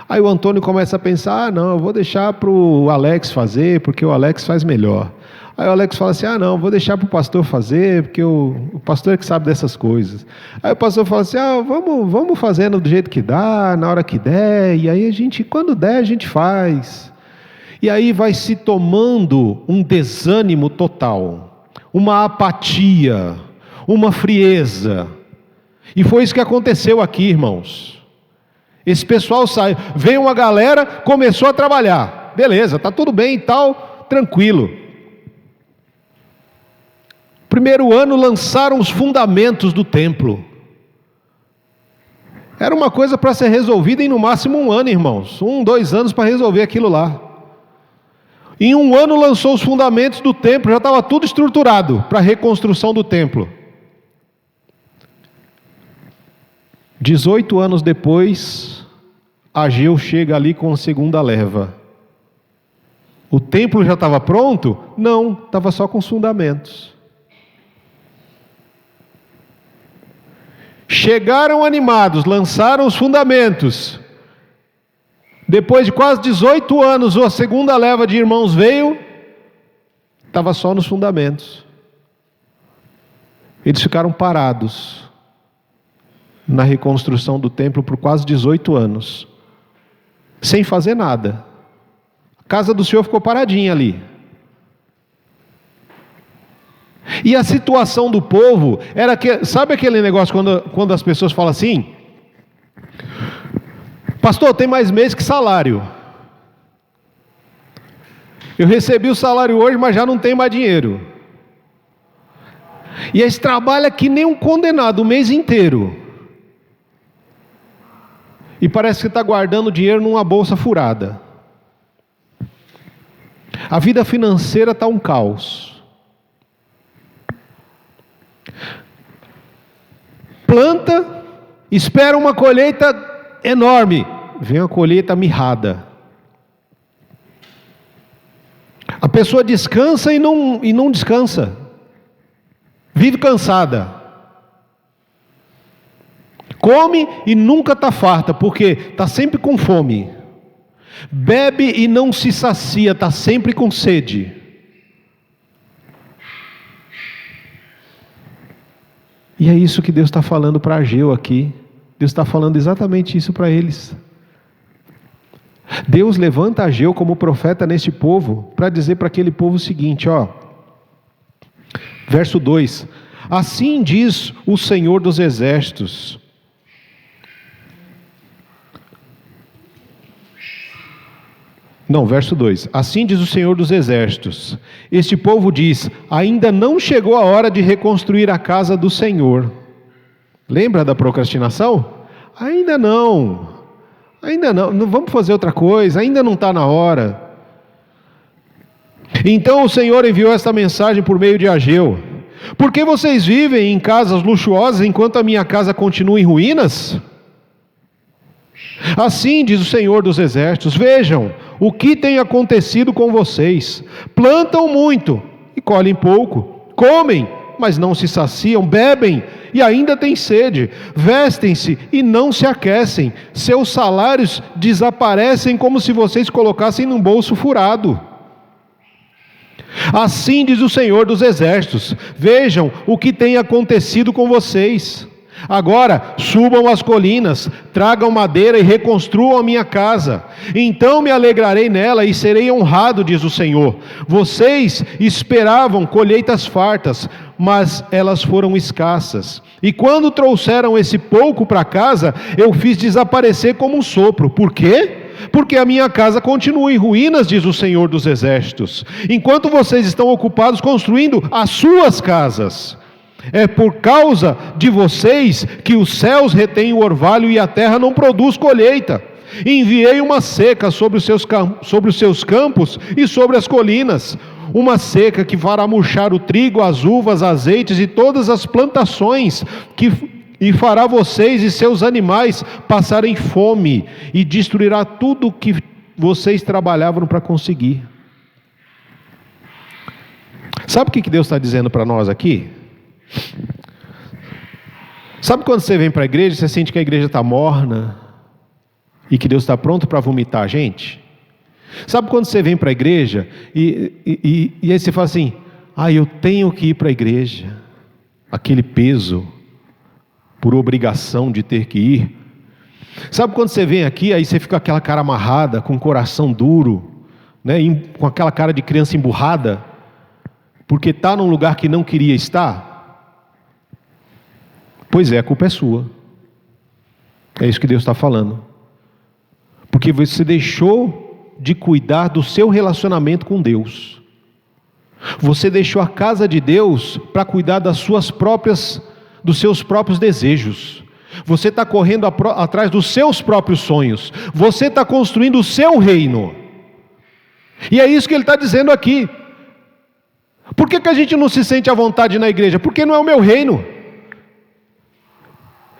Aí o Antônio começa a pensar, não, eu vou deixar para o Alex fazer, porque o Alex faz melhor. Aí o Alex fala assim, não, vou deixar para o pastor fazer, porque o pastor é que sabe dessas coisas. Aí o pastor fala assim, vamos fazendo do jeito que dá, na hora que der, e aí quando der, a gente faz. E aí vai se tomando um desânimo total, uma apatia, uma frieza. E foi isso que aconteceu aqui, irmãos. Esse pessoal saiu, veio uma galera, começou a trabalhar. Beleza, está tudo bem e tal, tranquilo. Primeiro ano lançaram os fundamentos do templo. Era uma coisa para ser resolvida em no máximo 1 ano, irmãos. 2 anos para resolver aquilo lá. Em 1 ano lançou os fundamentos do templo, já estava tudo estruturado para a reconstrução do templo. 18 anos depois, Ageu chega ali com a segunda leva. O templo já estava pronto? Não, estava só com os fundamentos. Chegaram animados, lançaram os fundamentos. Depois de quase 18 anos, a segunda leva de irmãos veio, estava só nos fundamentos. Eles ficaram parados. na reconstrução do templo por quase 18 anos, sem fazer nada. A casa do Senhor ficou paradinha ali. E a situação do povo era que, sabe aquele negócio quando as pessoas falam assim: pastor, tem mais mês que salário. Eu recebi o salário hoje, mas já não tem mais dinheiro. E esse trabalha que nem um condenado o mês inteiro. E parece que está guardando dinheiro numa bolsa furada. A vida financeira está um caos. Planta, espera uma colheita enorme, vem uma colheita mirrada. A pessoa descansa e não descansa, vive cansada, come e nunca está farta, porque está sempre com fome, bebe e não se sacia, está sempre com sede. E é isso que Deus está falando para Ageu aqui. Deus está falando exatamente isso para eles. Deus levanta Ageu como profeta neste povo, para dizer para aquele povo o seguinte, verso 2: assim diz o Senhor dos Exércitos. Não, verso 2: assim diz o Senhor dos Exércitos, este povo diz, ainda não chegou a hora de reconstruir a casa do Senhor. Lembra da procrastinação? Ainda não, vamos fazer outra coisa, ainda não está na hora. Então o Senhor enviou esta mensagem por meio de Ageu: por que vocês vivem em casas luxuosas, enquanto a minha casa continua em ruínas? Assim diz o Senhor dos Exércitos: vejam o que tem acontecido com vocês. Plantam muito e colhem pouco, comem, mas não se saciam, bebem e ainda têm sede, vestem-se e não se aquecem, seus salários desaparecem como se vocês colocassem num bolso furado. Assim diz o Senhor dos Exércitos: vejam o que tem acontecido com vocês. Agora subam as colinas, tragam madeira e reconstruam a minha casa, então me alegrarei nela e serei honrado, diz o Senhor. Vocês esperavam colheitas fartas, mas elas foram escassas, e quando trouxeram esse pouco para casa, eu fiz desaparecer como um sopro. Por quê? Porque a minha casa continua em ruínas, diz o Senhor dos Exércitos, enquanto vocês estão ocupados construindo as suas casas. É por causa de vocês que os céus retêm o orvalho e a terra não produz colheita. Enviei uma seca sobre os seus campos e sobre as colinas, uma seca que fará murchar o trigo, as uvas, azeites e todas as plantações, e fará vocês e seus animais passarem fome, e destruirá tudo que vocês trabalhavam para conseguir. Sabe o que Deus está dizendo para nós aqui? Sabe quando você vem para a igreja e você sente que a igreja está morna e que Deus está pronto para vomitar a gente? Sabe quando você vem para a igreja e aí você fala assim: eu tenho que ir para a igreja, aquele peso por obrigação de ter que ir. Sabe quando você vem aqui, aí você fica com aquela cara amarrada, com o coração duro, né, com aquela cara de criança emburrada, porque está num lugar que não queria estar? Pois é, a culpa é sua. É isso que Deus está falando. Porque você deixou de cuidar do seu relacionamento com Deus. Você deixou a casa de Deus para cuidar dos seus próprios desejos. Você está correndo atrás dos seus próprios sonhos. Você está construindo o seu reino. E é isso que ele está dizendo aqui. Por que a gente não se sente à vontade na igreja? Porque não é o meu reino.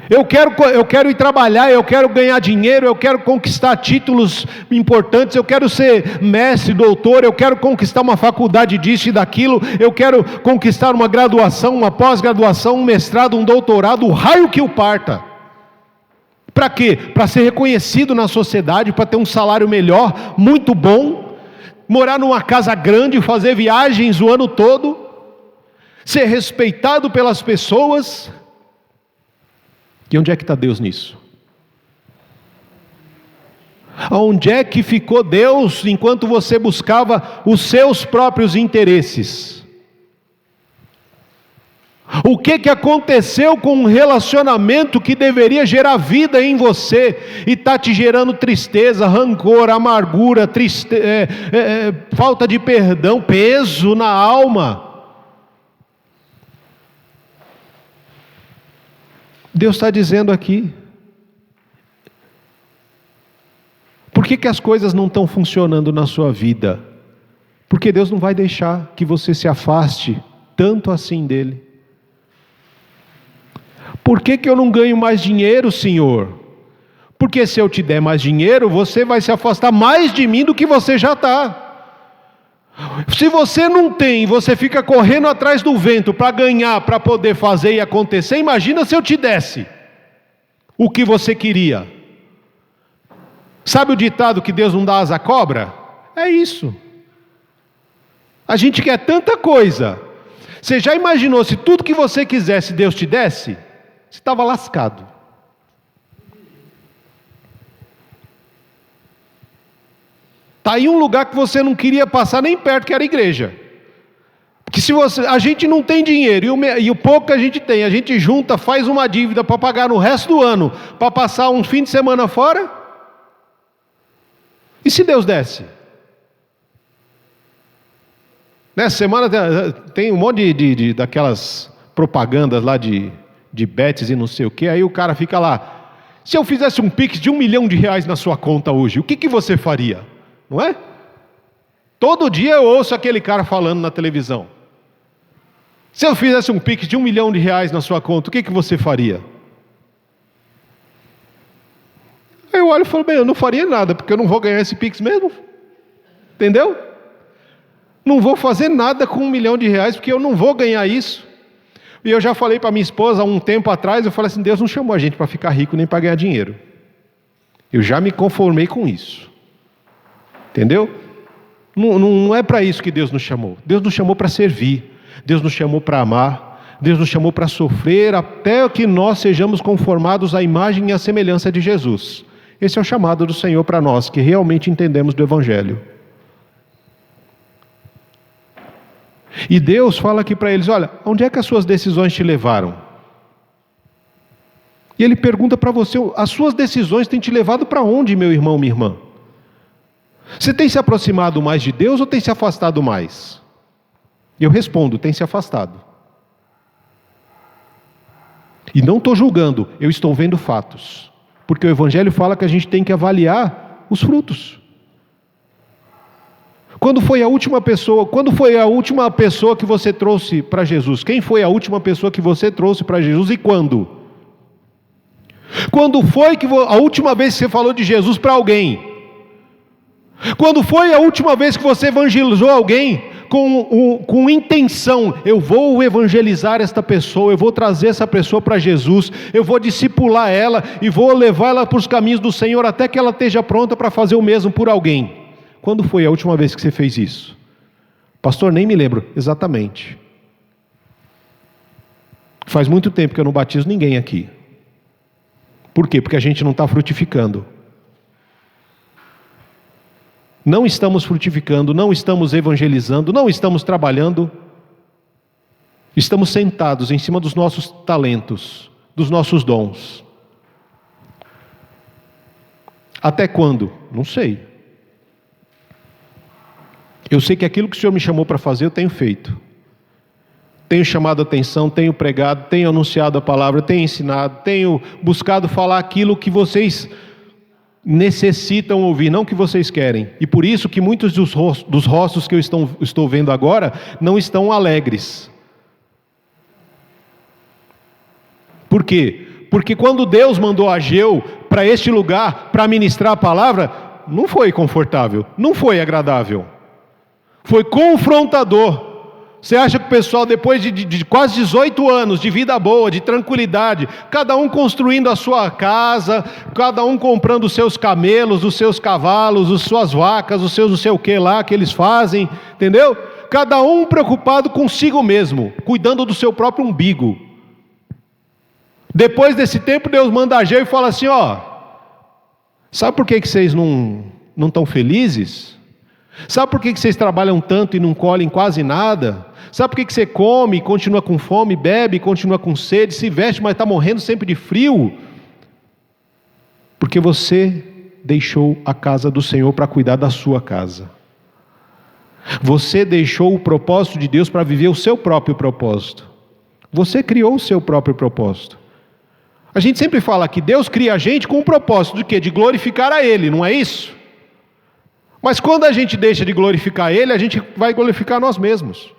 Eu quero ir trabalhar, eu quero ganhar dinheiro, eu quero conquistar títulos importantes, eu quero ser mestre, doutor, eu quero conquistar uma faculdade disso e daquilo, eu quero conquistar uma graduação, uma pós-graduação, um mestrado, um doutorado, o raio que o parta. Para quê? Para ser reconhecido na sociedade, para ter um salário melhor, muito bom, morar numa casa grande, fazer viagens o ano todo, ser respeitado pelas pessoas. E onde é que está Deus nisso? Onde é que ficou Deus enquanto você buscava os seus próprios interesses? O que aconteceu com um relacionamento que deveria gerar vida em você e está te gerando tristeza, rancor, amargura, falta de perdão, peso na alma? Deus está dizendo aqui. Por que as coisas não estão funcionando na sua vida? Porque Deus não vai deixar que você se afaste tanto assim dele. Por que eu não ganho mais dinheiro, Senhor? Porque se eu te der mais dinheiro, você vai se afastar mais de mim do que você já está. Se você não tem, você fica correndo atrás do vento para ganhar, para poder fazer e acontecer, imagina se eu te desse o que você queria. Sabe o ditado que Deus não dá asa à cobra? É isso. A gente quer tanta coisa. Você já imaginou se tudo que você quisesse Deus te desse? Você estava lascado. Está aí um lugar que você não queria passar nem perto, que era a igreja. Porque se a gente não tem dinheiro, e o pouco que a gente tem, a gente junta, faz uma dívida para pagar no resto do ano, para passar um fim de semana fora. E se Deus desse? Nessa semana tem um monte daquelas propagandas lá de bets e não sei o que, aí o cara fica lá, se eu fizesse um pix de R$1 milhão na sua conta hoje, o que você faria? Não é? Todo dia eu ouço aquele cara falando na televisão. Se eu fizesse um pix de R$1 milhão na sua conta, o que você faria? Aí eu olho e falo, bem, eu não faria nada, porque eu não vou ganhar esse pix mesmo. Entendeu? Não vou fazer nada com R$1 milhão, porque eu não vou ganhar isso. E eu já falei para minha esposa há um tempo atrás, eu falei assim, Deus não chamou a gente para ficar rico nem para ganhar dinheiro. Eu já me conformei com isso. Entendeu? Não é para isso que Deus nos chamou. Deus nos chamou para servir. Deus nos chamou para amar. Deus nos chamou para sofrer até que nós sejamos conformados à imagem e à semelhança de Jesus. Esse é o chamado do Senhor para nós, que realmente entendemos do Evangelho. E Deus fala aqui para eles, olha, onde é que as suas decisões te levaram? E Ele pergunta para você, as suas decisões têm te levado para onde, meu irmão, minha irmã? Você tem se aproximado mais de Deus ou tem se afastado mais? E eu respondo, tem se afastado. E não estou julgando, eu estou vendo fatos. Porque o Evangelho fala que a gente tem que avaliar os frutos. Quando foi a última pessoa que você trouxe para Jesus? Quem foi a última pessoa que você trouxe para Jesus e quando? Quando foi a última vez que você falou de Jesus para alguém? Quando foi a última vez que você evangelizou alguém com intenção, eu vou evangelizar esta pessoa, eu vou trazer essa pessoa para Jesus, eu vou discipular ela e vou levar ela para os caminhos do Senhor até que ela esteja pronta para fazer o mesmo por alguém? Quando foi a última vez que você fez isso? Pastor, nem me lembro. Exatamente. Faz muito tempo que eu não batizo ninguém aqui. Por quê? Porque a gente não está frutificando. Não estamos frutificando, não estamos evangelizando, não estamos trabalhando. Estamos sentados em cima dos nossos talentos, dos nossos dons. Até quando? Não sei. Eu sei que aquilo que o Senhor me chamou para fazer, eu tenho feito. Tenho chamado a atenção, tenho pregado, tenho anunciado a palavra, tenho ensinado, tenho buscado falar aquilo que vocês necessitam ouvir, não que vocês querem. E por isso que muitos dos rostos que eu estou vendo agora não estão alegres. Por quê? Porque quando Deus mandou Ageu para este lugar para ministrar a palavra, não foi confortável, não foi agradável. Foi confrontador. Você acha que o pessoal, depois de quase 18 anos de vida boa, de tranquilidade, cada um construindo a sua casa, cada um comprando os seus camelos, os seus cavalos, as suas vacas, os seus não sei o que lá que eles fazem, entendeu? Cada um preocupado consigo mesmo, cuidando do seu próprio umbigo. Depois desse tempo, Deus manda Ageu e fala assim, ó, sabe por que vocês não estão felizes? Sabe por que vocês trabalham tanto e não colhem quase nada? Sabe por que você come, continua com fome, bebe, continua com sede, se veste, mas está morrendo sempre de frio? Porque você deixou a casa do Senhor para cuidar da sua casa. Você deixou o propósito de Deus para viver o seu próprio propósito. Você criou o seu próprio propósito. A gente sempre fala que Deus cria a gente com o propósito de quê? De glorificar a Ele, não é isso? Mas quando a gente deixa de glorificar Ele, a gente vai glorificar nós mesmos.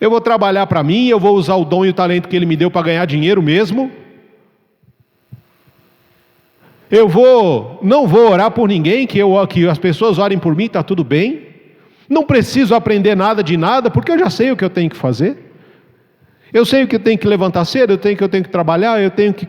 Eu vou trabalhar para mim, eu vou usar o dom e o talento que Ele me deu para ganhar dinheiro mesmo. Não vou orar por ninguém, que as pessoas orem por mim, está tudo bem. Não preciso aprender nada de nada, porque eu já sei o que eu tenho que fazer. Eu sei que eu tenho que levantar cedo, eu tenho que trabalhar, eu tenho que...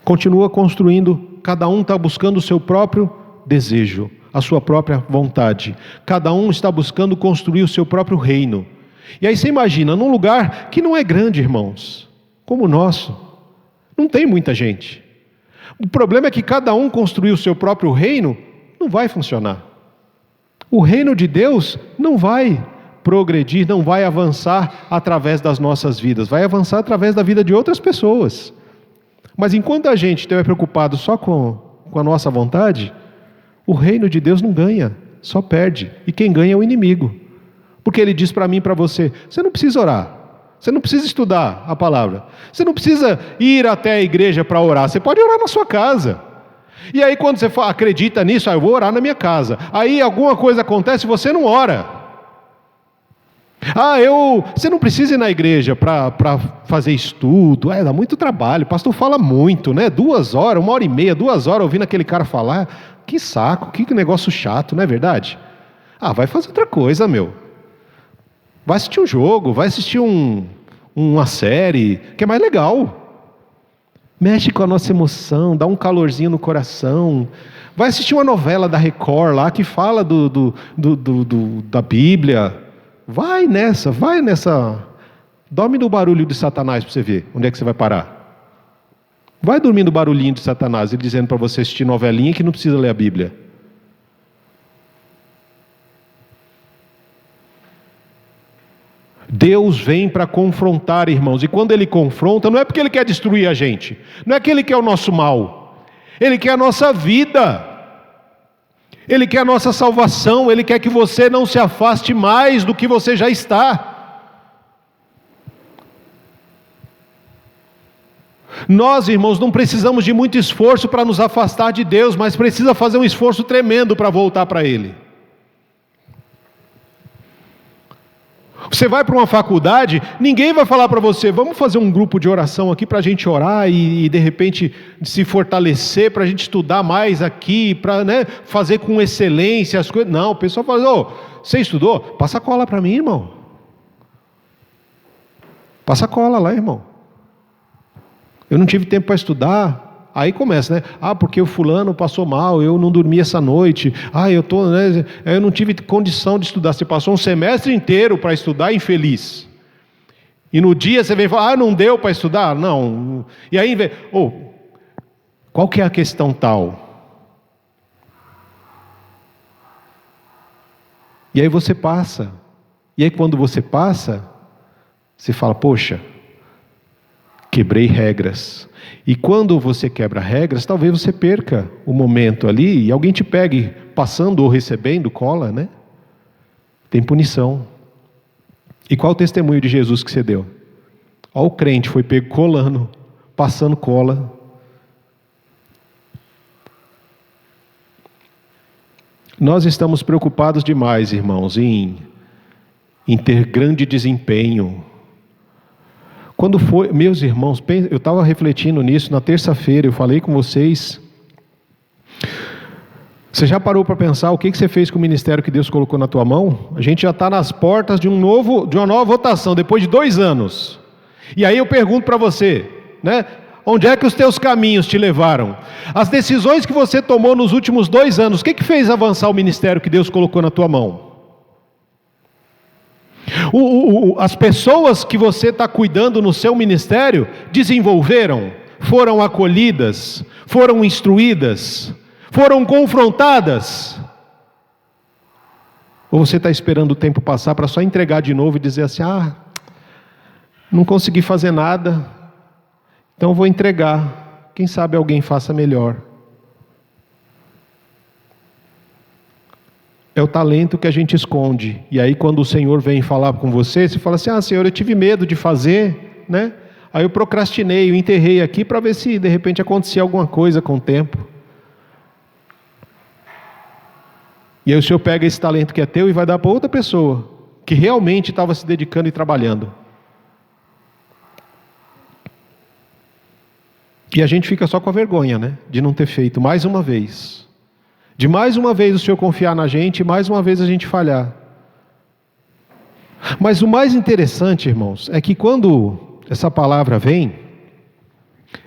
Continua construindo, cada um está buscando o seu próprio desejo, a sua própria vontade. Cada um está buscando construir o seu próprio reino. E aí você imagina, num lugar que não é grande, irmãos, como o nosso, não tem muita gente. O problema é que cada um construir o seu próprio reino, não vai funcionar. O reino de Deus não vai progredir, não vai avançar através das nossas vidas, vai avançar através da vida de outras pessoas. Mas enquanto a gente estiver preocupado só com a nossa vontade, o reino de Deus não ganha, só perde. E quem ganha é o inimigo. Porque ele diz para mim e para você, você não precisa orar, você não precisa estudar a palavra, você não precisa ir até a igreja para orar, você pode orar na sua casa. E aí quando você acredita nisso, eu vou orar na minha casa. Aí alguma coisa acontece e você não ora. Você não precisa ir na igreja para fazer estudo, dá muito trabalho, o pastor fala muito, né? 2 horas, 1h30, 2 horas ouvindo aquele cara falar, que saco, que negócio chato, não é verdade? Vai fazer outra coisa, meu. Vai assistir um jogo, vai assistir uma série, que é mais legal. Mexe com a nossa emoção, dá um calorzinho no coração. Vai assistir uma novela da Record lá, que fala da Bíblia. Vai nessa. Dorme no barulho de Satanás para você ver onde é que você vai parar. Vai dormir no barulhinho de Satanás, ele dizendo para você assistir novelinha que não precisa ler a Bíblia. Deus vem para confrontar, irmãos, e quando Ele confronta, não é porque Ele quer destruir a gente, não é que Ele quer o nosso mal, Ele quer a nossa vida. Ele quer a nossa salvação, Ele quer que você não se afaste mais do que você já está. Nós, irmãos, não precisamos de muito esforço para nos afastar de Deus, mas precisa fazer um esforço tremendo para voltar para Ele. Você vai para uma faculdade, ninguém vai falar para você, vamos fazer um grupo de oração aqui para a gente orar e de repente se fortalecer, para a gente estudar mais aqui, para fazer com excelência as coisas. Não, o pessoal fala, você estudou? Passa a cola para mim, irmão. Passa a cola lá, irmão. Eu não tive tempo para estudar. Aí começa, porque o fulano passou mal, eu não dormi essa noite, eu não tive condição de estudar. Você passou um semestre inteiro para estudar, infeliz. E no dia você vem e fala, não deu para estudar? Não. E aí, qual que é a questão tal? E aí você passa. E aí quando você passa, você fala, poxa, quebrei regras. E quando você quebra regras, talvez você perca o momento ali e alguém te pegue passando ou recebendo cola, Tem punição. E qual o testemunho de Jesus que você deu? O crente foi pego colando, passando cola. Nós estamos preocupados demais, irmãos, em ter grande desempenho. Quando foi, meus irmãos, eu estava refletindo nisso na terça-feira, eu falei com vocês. Você já parou para pensar o que você fez com o ministério que Deus colocou na tua mão? A gente já está nas portas de uma nova votação, depois de 2 anos. E aí eu pergunto para você, onde é que os teus caminhos te levaram? As decisões que você tomou nos últimos 2 anos, o que fez avançar o ministério que Deus colocou na tua mão? As pessoas que você está cuidando no seu ministério desenvolveram, foram acolhidas, foram instruídas, foram confrontadas? Ou você está esperando o tempo passar para só entregar de novo e dizer assim: não consegui fazer nada, então vou entregar, quem sabe alguém faça melhor. É o talento que a gente esconde. E aí quando o Senhor vem falar com você, você fala assim: Senhor, eu tive medo de fazer, né? Aí eu procrastinei, eu enterrei aqui para ver se de repente acontecia alguma coisa com o tempo. E aí o Senhor pega esse talento que é teu e vai dar para outra pessoa, que realmente estava se dedicando e trabalhando. E a gente fica só com a vergonha, né? De não ter feito mais uma vez. De mais uma vez o Senhor confiar na gente, e mais uma vez a gente falhar. Mas o mais interessante, irmãos, é que quando essa palavra vem,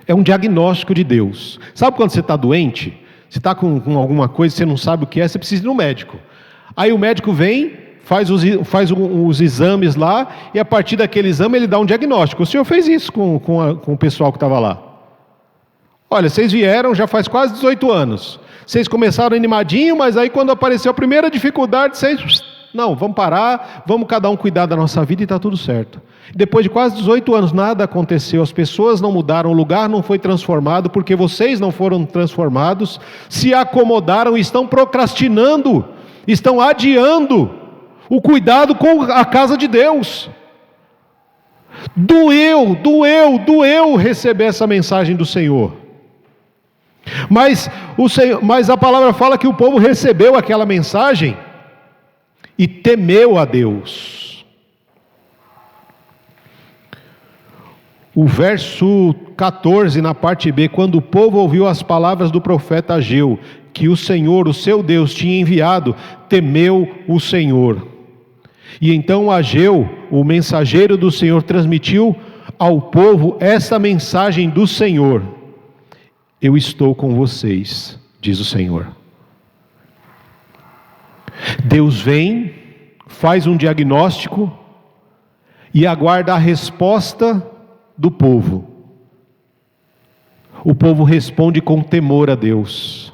é um diagnóstico de Deus. Sabe quando você está doente? Você está com alguma coisa, você não sabe o que é, você precisa ir no médico. Aí o médico vem, faz os exames lá, e a partir daquele exame ele dá um diagnóstico. O Senhor fez isso com o pessoal que estava lá. Olha, vocês vieram já faz quase 18 anos. Vocês começaram animadinho, mas aí quando apareceu a primeira dificuldade, vocês... Não, vamos parar, vamos cada um cuidar da nossa vida e está tudo certo. Depois de quase 18 anos, nada aconteceu, as pessoas não mudaram, o lugar não foi transformado, porque vocês não foram transformados, se acomodaram e estão procrastinando, estão adiando o cuidado com a casa de Deus. Doeu receber essa mensagem do Senhor. Mas a palavra fala que o povo recebeu aquela mensagem e temeu a Deus. O verso 14, na parte B: quando o povo ouviu as palavras do profeta Ageu, que o Senhor, o seu Deus, tinha enviado, temeu o Senhor. E então Ageu, o mensageiro do Senhor, transmitiu ao povo esta mensagem do Senhor: eu estou com vocês, diz o Senhor. Deus vem, faz um diagnóstico e aguarda a resposta do povo. O povo responde com temor a Deus.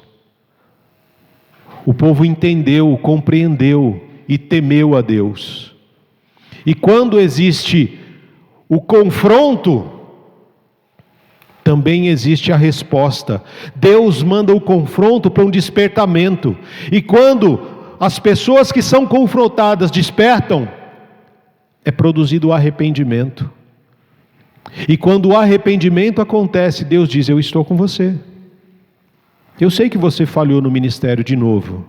O povo entendeu, compreendeu e temeu a Deus. E quando existe o confronto, também existe a resposta. Deus manda o confronto para um despertamento. E quando as pessoas que são confrontadas despertam, é produzido o arrependimento. E quando o arrependimento acontece, Deus diz: eu estou com você. Eu sei que você falhou no ministério de novo,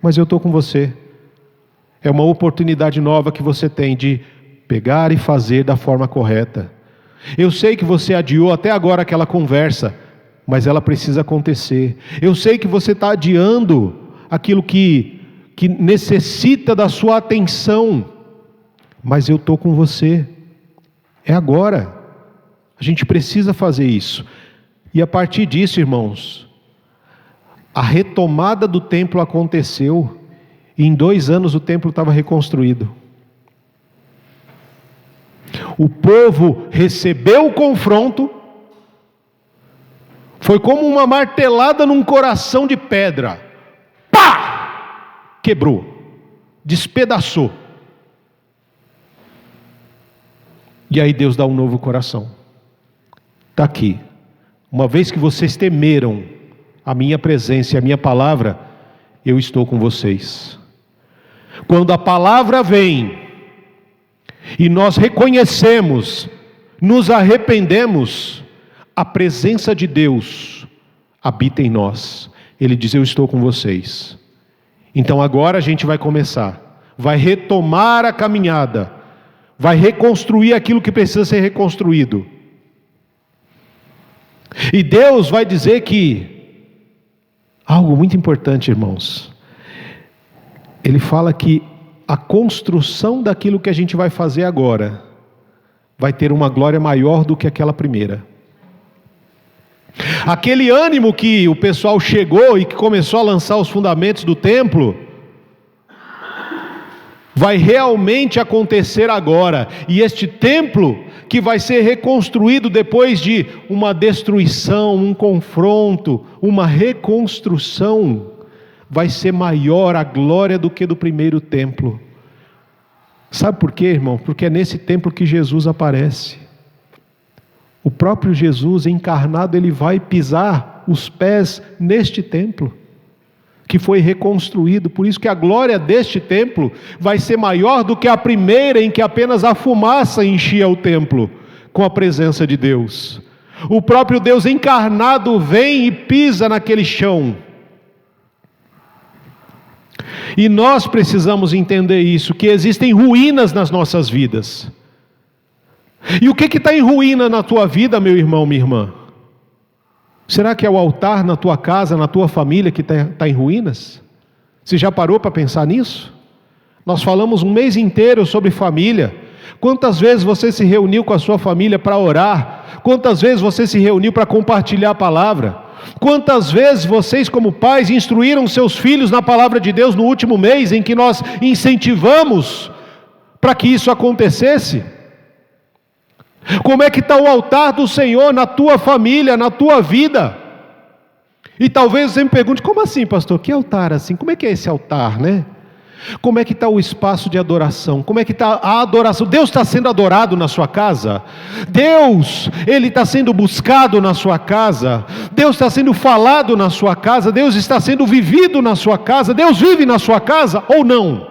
mas eu estou com você. É uma oportunidade nova que você tem de pegar e fazer da forma correta. Eu sei que você adiou até agora aquela conversa, mas ela precisa acontecer. Eu sei que você está adiando aquilo que necessita da sua atenção, mas eu estou com você. É agora. A gente precisa fazer isso. E a partir disso, irmãos, a retomada do templo aconteceu. E em 2 anos o templo estava reconstruído. O povo recebeu o confronto. Foi como uma martelada num coração de pedra. Pá! Quebrou. Despedaçou. E aí Deus dá um novo coração. Está aqui. Uma vez que vocês temeram a minha presença e a minha palavra, eu estou com vocês. Quando a palavra vem e nós reconhecemos, nos arrependemos, a presença de Deus habita em nós. Ele diz: eu estou com vocês. Então agora a gente vai começar, vai retomar a caminhada, vai reconstruir aquilo que precisa ser reconstruído. E Deus vai dizer que algo muito importante, irmãos. Ele fala que a construção daquilo que a gente vai fazer agora vai ter uma glória maior do que aquela primeira. Aquele ânimo que o pessoal chegou e que começou a lançar os fundamentos do templo, vai realmente acontecer agora. E este templo, que vai ser reconstruído depois de uma destruição, um confronto, uma reconstrução, vai ser maior a glória do que do primeiro templo. Sabe por quê, irmão? Porque é nesse templo que Jesus aparece. O próprio Jesus encarnado, ele vai pisar os pés neste templo que foi reconstruído. Por isso que a glória deste templo vai ser maior do que a primeira, em que apenas a fumaça enchia o templo com a presença de Deus. O próprio Deus encarnado vem e pisa naquele chão. E nós precisamos entender isso, que existem ruínas nas nossas vidas. E o que está em ruína na tua vida, meu irmão, minha irmã? Será que é o altar na tua casa, na tua família que está em ruínas? Você já parou para pensar nisso? Nós falamos um mês inteiro sobre família. Quantas vezes você se reuniu com a sua família para orar? Quantas vezes você se reuniu para compartilhar a palavra? Quantas vezes vocês, como pais, instruíram seus filhos na palavra de Deus no último mês, em que nós incentivamos para que isso acontecesse? Como é que está o altar do Senhor na tua família, na tua vida? E talvez você me pergunte, como assim, pastor? Que altar assim? Como é que é esse altar, né? Como é que está o espaço de adoração? Como é que está a adoração? Deus está sendo adorado na sua casa? Deus, Ele está sendo buscado na sua casa? Deus está sendo falado na sua casa? Deus está sendo vivido na sua casa? Deus vive na sua casa ou não?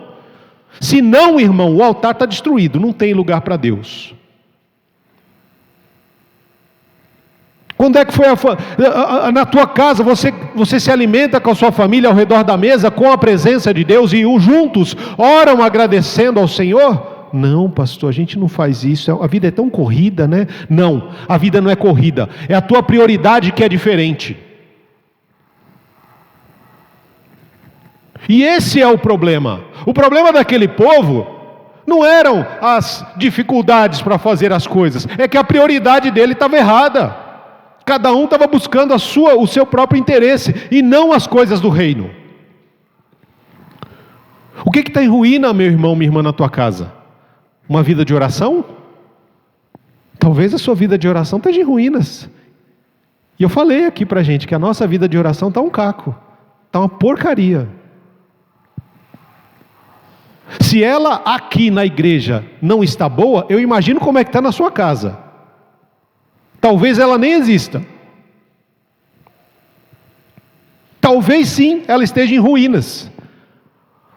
Se não, irmão, o altar está destruído, não tem lugar para Deus. Quando é que foi na tua casa você se alimenta com a sua família ao redor da mesa, com a presença de Deus, e juntos oram agradecendo ao Senhor? Não, pastor, a gente não faz isso, a vida é tão corrida, né? Não, a vida não é corrida, é a tua prioridade que é diferente. E esse é o problema. O problema daquele povo não eram as dificuldades para fazer as coisas, é que a prioridade dele estava errada. Cada um estava buscando o seu próprio interesse e não as coisas do reino. O que está em ruína, meu irmão, minha irmã, na tua casa? Uma vida de oração? Talvez a sua vida de oração esteja em ruínas. E eu falei aqui para a gente que a nossa vida de oração está um caco, está uma porcaria. Se ela aqui na igreja não está boa, eu imagino como é que está na sua casa. Talvez ela nem exista. Talvez sim, ela esteja em ruínas.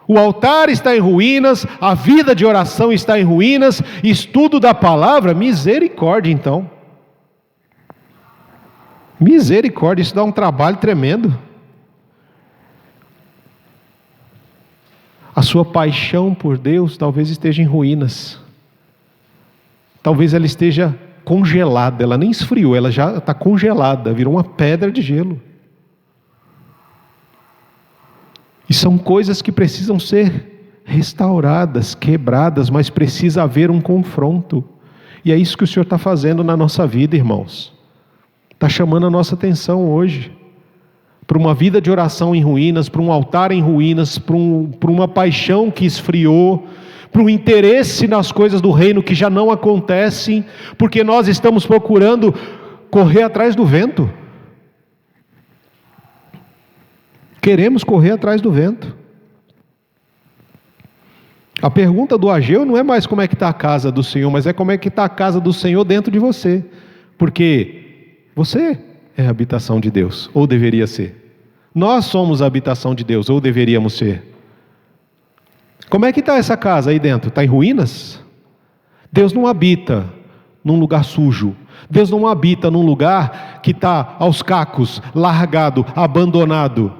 O altar está em ruínas, a vida de oração está em ruínas, estudo da palavra, misericórdia então. Misericórdia, isso dá um trabalho tremendo. A sua paixão por Deus talvez esteja em ruínas. Talvez ela esteja congelada, ela nem esfriou, ela já está congelada, virou uma pedra de gelo. E são coisas que precisam ser restauradas, quebradas, mas precisa haver um confronto. E é isso que o Senhor está fazendo na nossa vida, irmãos. Está chamando a nossa atenção hoje para uma vida de oração em ruínas, para um altar em ruínas, para uma paixão que esfriou, para um interesse nas coisas do reino que já não acontecem, porque nós estamos procurando correr atrás do vento. Queremos correr atrás do vento. A pergunta do Ageu não é mais como é que está a casa do Senhor, mas é como é que está a casa do Senhor dentro de você. Porque você é a habitação de Deus, ou deveria ser. Nós somos a habitação de Deus, ou deveríamos ser. Como é que está essa casa aí dentro? Está em ruínas? Deus não habita num lugar sujo. Deus não habita num lugar que está aos cacos, largado, abandonado.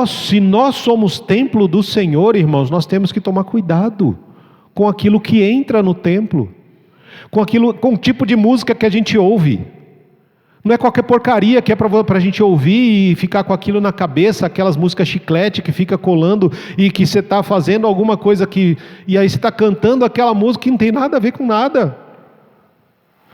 Se nós somos templo do Senhor, irmãos, nós temos que tomar cuidado com aquilo que entra no templo, com o tipo de música que a gente ouve. Não é qualquer porcaria que é para a gente ouvir e ficar com aquilo na cabeça, aquelas músicas chiclete que fica colando e que você está fazendo alguma coisa e aí você está cantando aquela música que não tem nada a ver com nada.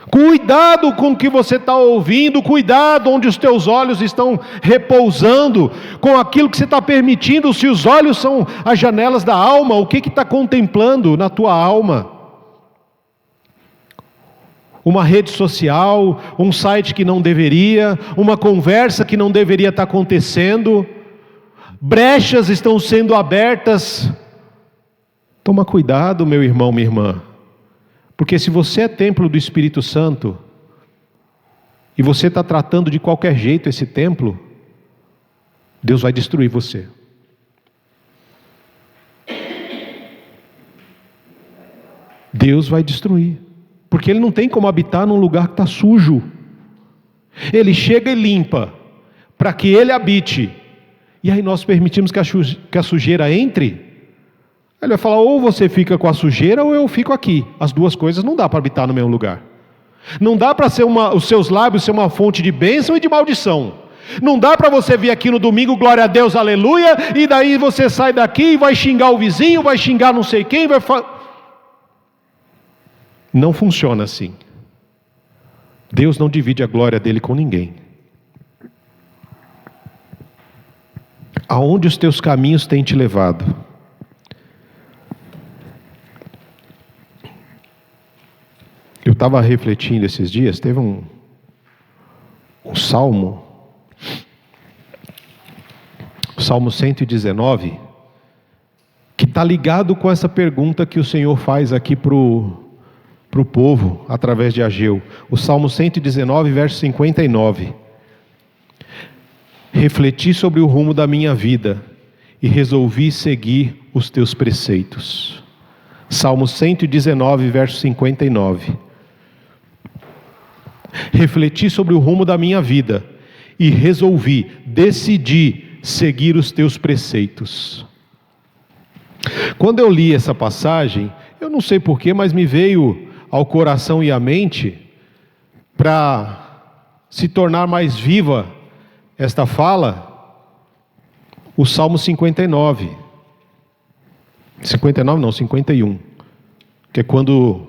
Cuidado com o que você está ouvindo, cuidado onde os teus olhos estão repousando, com aquilo que você está permitindo. Se os olhos são as janelas da alma, o que está contemplando na tua alma? Uma rede social, um site que não deveria, uma conversa que não deveria estar acontecendo, brechas estão sendo abertas. Toma cuidado, meu irmão, minha irmã. Porque se você é templo do Espírito Santo, e você está tratando de qualquer jeito esse templo, Deus vai destruir você. Deus vai destruir. Porque Ele não tem como habitar num lugar que está sujo. Ele chega e limpa, para que Ele habite. E aí nós permitimos que a sujeira entre. Ele vai falar, ou você fica com a sujeira ou eu fico aqui. As duas coisas não dá para habitar no mesmo lugar. Não dá para ser os seus lábios ser uma fonte de bênção e de maldição. Não dá para você vir aqui no domingo, glória a Deus, aleluia, e daí você sai daqui e vai xingar o vizinho, vai xingar não sei quem, Não funciona assim. Deus não divide a glória dele com ninguém. Aonde os teus caminhos têm te levado? Eu estava refletindo esses dias, teve um salmo, o Salmo 119, que está ligado com essa pergunta que o Senhor faz aqui para o povo, através de Ageu. O Salmo 119, verso 59. Refleti sobre o rumo da minha vida e resolvi seguir os teus preceitos. Salmo 119, verso 59. Refleti sobre o rumo da minha vida e decidi seguir os teus preceitos. Quando eu li essa passagem, eu não sei porquê, mas me veio ao coração e à mente, para se tornar mais viva esta fala, o Salmo 59. 59 não, 51. Que é quando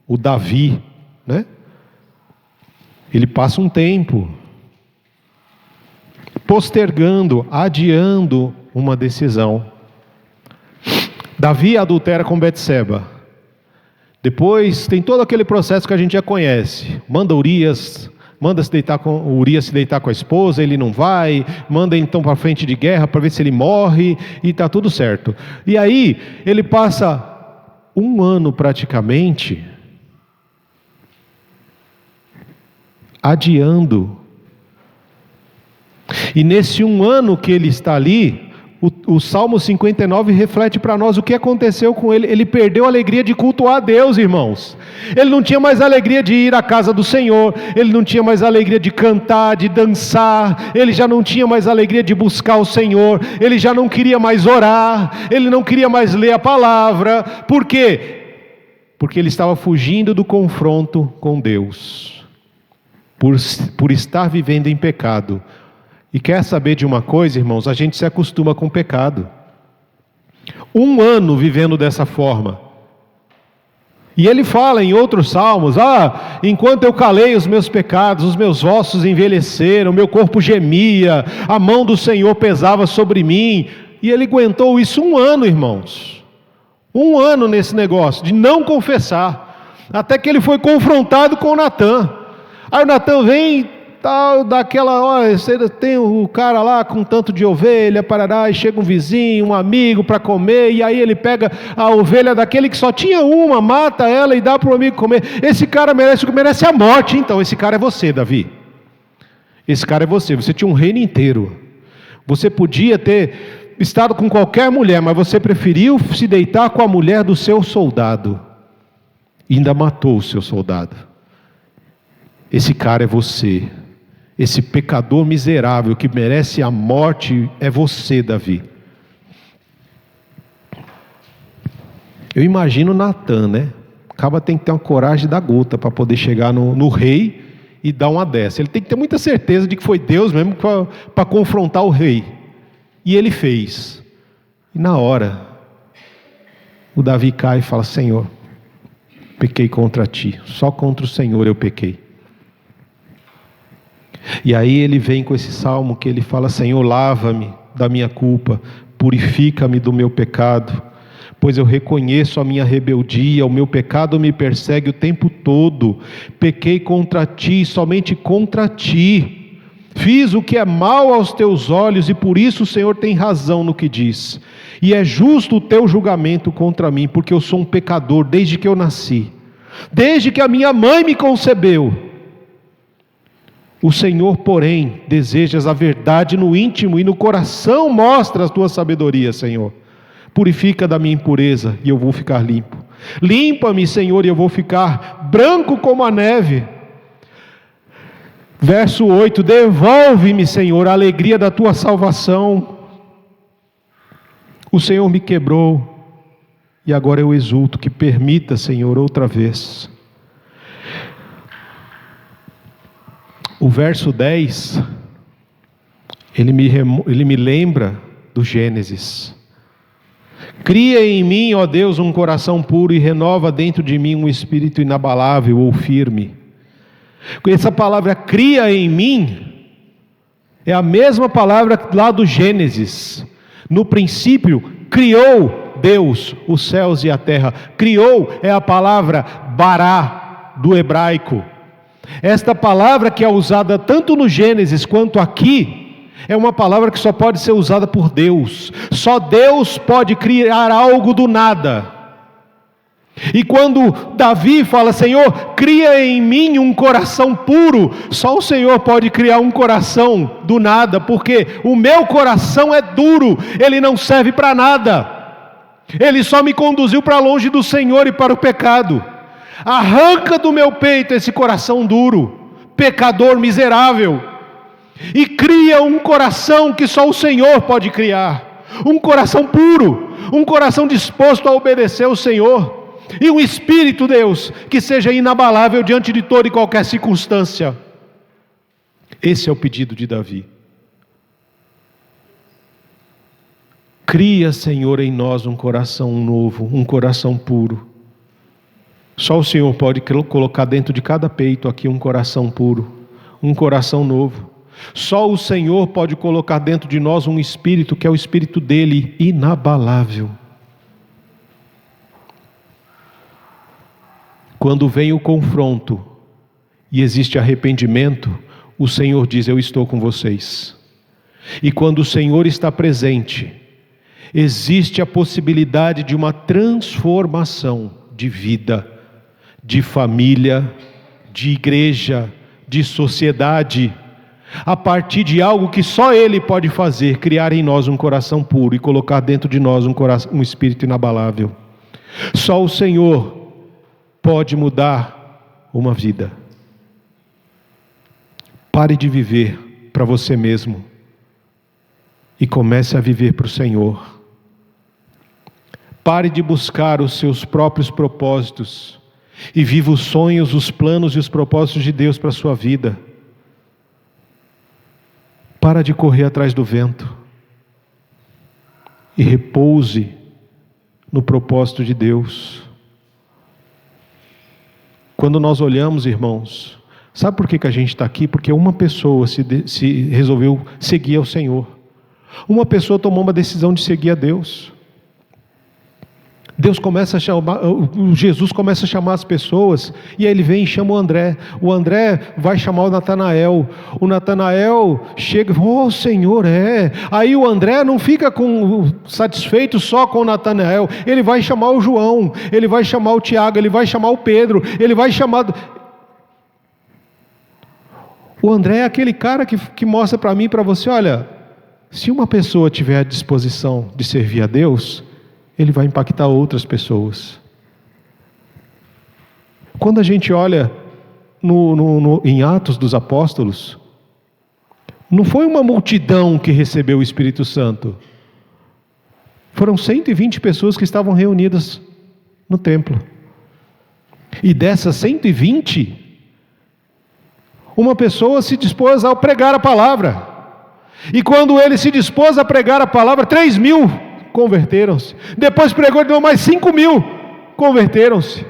o Davi, né? Ele passa um tempo postergando, adiando uma decisão. Davi adultera com Betseba. Depois tem todo aquele processo que a gente já conhece. Manda Urias se deitar com a esposa, ele não vai. Manda então para frente de guerra para ver se ele morre e está tudo certo. E aí ele passa um ano praticamente adiando. E nesse um ano que ele está ali, o Salmo 59 reflete para nós o que aconteceu com ele. Ele perdeu a alegria de cultuar a Deus, irmãos. Ele não tinha mais alegria de ir à casa do Senhor. Ele não tinha mais alegria de cantar, de dançar. Ele já não tinha mais alegria de buscar o Senhor. Ele já não queria mais orar. Ele não queria mais ler a palavra. Por quê? Porque ele estava fugindo do confronto com Deus. Por estar vivendo em pecado. E quer saber de uma coisa, irmãos? A gente se acostuma com o pecado. Um ano vivendo dessa forma. E ele fala em outros salmos, enquanto eu calei os meus pecados, os meus ossos envelheceram, meu corpo gemia, a mão do Senhor pesava sobre mim. E ele aguentou isso um ano, irmãos. Um ano nesse negócio, de não confessar. Até que ele foi confrontado com Natã. Aí o Natã vem, você tem o cara lá com tanto de ovelha, parará, e chega um vizinho, um amigo para comer, e aí ele pega a ovelha daquele que só tinha uma, mata ela e dá para o amigo comer. Esse cara merece a morte. Então esse cara é você, Davi. Esse cara é você. Você tinha um reino inteiro. Você podia ter estado com qualquer mulher, mas você preferiu se deitar com a mulher do seu soldado. E ainda matou o seu soldado. Esse cara é você. Esse pecador miserável que merece a morte é você, Davi. Eu imagino Natã, né? Acaba tem que ter uma coragem da gota para poder chegar no rei e dar uma dessa. Ele tem que ter muita certeza de que foi Deus mesmo para confrontar o rei. E ele fez. E na hora, o Davi cai e fala: Senhor, Pequei contra ti, só contra o Senhor eu pequei. E aí ele vem com esse salmo que ele fala: Senhor, lava-me da minha culpa, purifica-me do meu pecado, pois eu reconheço a minha rebeldia, o meu pecado me persegue o tempo todo. Pequei contra ti, somente contra ti. Fiz o que é mal aos teus olhos, e por isso o Senhor tem razão no que diz. E é justo o teu julgamento contra mim, porque eu sou um pecador desde que eu nasci, desde que a minha mãe me concebeu. O Senhor, porém, desejas a verdade no íntimo, e no coração mostra a tua sabedoria, Senhor. Purifica da minha impureza, e eu vou ficar limpo. Limpa-me, Senhor, e eu vou ficar branco como a neve. Verso 8: devolve-me, Senhor, a alegria da tua salvação. O Senhor me quebrou, e agora eu exulto. Que permita, Senhor, outra vez. O verso 10, ele me lembra do Gênesis. Cria em mim, ó Deus, um coração puro, e renova dentro de mim um espírito inabalável ou firme. Essa palavra cria em mim é a mesma palavra lá do Gênesis. No princípio criou Deus os céus e a terra. Criou é a palavra bará do hebraico. Esta palavra, que é usada tanto no Gênesis quanto aqui, é uma palavra que só pode ser usada por Deus. Só Deus pode criar algo do nada. E quando Davi fala: Senhor, cria em mim um coração puro, só o Senhor pode criar um coração do nada, porque o meu coração é duro, ele não serve para nada, ele só me conduziu para longe do Senhor e para o pecado. Arranca do meu peito esse coração duro, pecador miserável, e cria um coração que só o Senhor pode criar, um coração puro, um coração disposto a obedecer ao Senhor, e um espírito, Deus, que seja inabalável diante de toda e qualquer circunstância. Esse é o pedido de Davi. Cria, Senhor, em nós um coração novo, um coração puro. Só o Senhor pode colocar dentro de cada peito aqui um coração puro, um coração novo. Só o Senhor pode colocar dentro de nós um espírito, que é o espírito dele, inabalável. Quando vem o confronto e existe arrependimento, o Senhor diz: eu estou com vocês. E quando o Senhor está presente, existe a possibilidade de uma transformação de vida, de família, de igreja, de sociedade, a partir de algo que só Ele pode fazer: criar em nós um coração puro e colocar dentro de nós um espírito inabalável. Só o Senhor pode mudar uma vida. Pare de viver para você mesmo e comece a viver para o Senhor. Pare de buscar os seus próprios propósitos e viva os sonhos, os planos e os propósitos de Deus para a sua vida. Para de correr atrás do vento e repouse no propósito de Deus. Quando nós olhamos, irmãos, sabe por que a gente está aqui? Porque uma pessoa se resolveu seguir ao Senhor. Uma pessoa tomou uma decisão de seguir a Deus. Jesus começa a chamar as pessoas, e aí ele vem e chama o André. O André vai chamar o Natanael. O Natanael chega e fala: Senhor, é. Aí o André não fica satisfeito só com o Natanael. Ele vai chamar o João, ele vai chamar o Tiago, ele vai chamar o Pedro, ele vai chamar... O André é aquele cara que mostra para mim e para você: olha, se uma pessoa tiver a disposição de servir a Deus, ele vai impactar outras pessoas. Quando a gente olha em Atos dos Apóstolos, não foi uma multidão que recebeu o Espírito Santo. Foram 120 pessoas que estavam reunidas no templo. E dessas 120, uma pessoa se dispôs a pregar a palavra. E quando ele se dispôs a pregar a palavra, 3.000 converteram-se. Depois pregou de novo, mais 5.000 converteram-se.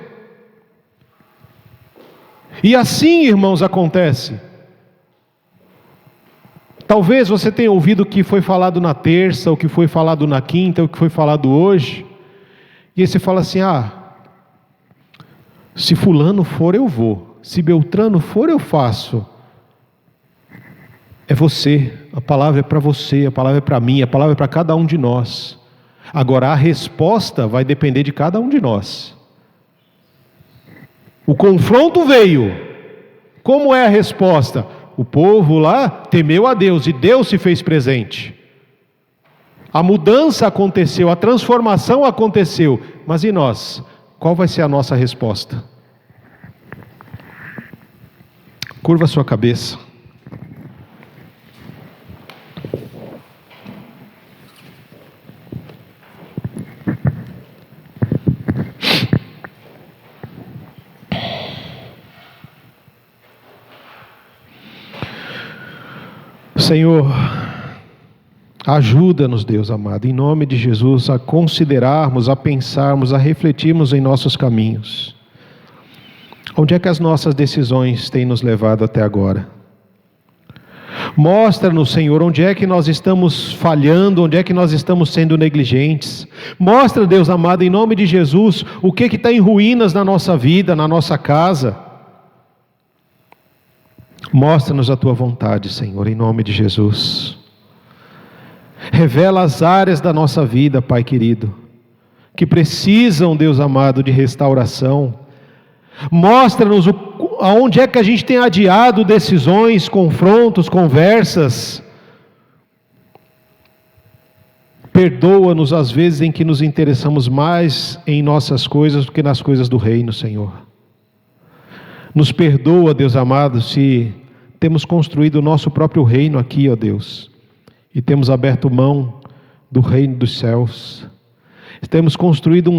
E assim, irmãos, acontece. Talvez você tenha ouvido o que foi falado na terça, o que foi falado na quinta, o que foi falado hoje. E aí você fala assim: se fulano for, eu vou. Se Beltrano for, eu faço. É você, a palavra é para você, a palavra é para mim, a palavra é para cada um de nós. Agora, a resposta vai depender de cada um de nós. O confronto veio. Como é a resposta? O povo lá temeu a Deus e Deus se fez presente. A mudança aconteceu, a transformação aconteceu. Mas e nós? Qual vai ser a nossa resposta? Curva a sua cabeça. Senhor, ajuda-nos, Deus amado, em nome de Jesus, a considerarmos, a pensarmos, a refletirmos em nossos caminhos. Onde é que as nossas decisões têm nos levado até agora? Mostra-nos, Senhor, onde é que nós estamos falhando, onde é que nós estamos sendo negligentes. Mostra, Deus amado, em nome de Jesus, o que está em ruínas na nossa vida, na nossa casa. Mostra-nos a Tua vontade, Senhor, em nome de Jesus. Revela as áreas da nossa vida, Pai querido, que precisam, Deus amado, de restauração. Mostra-nos aonde é que a gente tem adiado decisões, confrontos, conversas. Perdoa-nos às vezes em que nos interessamos mais em nossas coisas do que nas coisas do reino, Senhor. Nos perdoa, Deus amado, se temos construído o nosso próprio reino aqui, ó Deus, e temos aberto mão do reino dos céus. Temos construído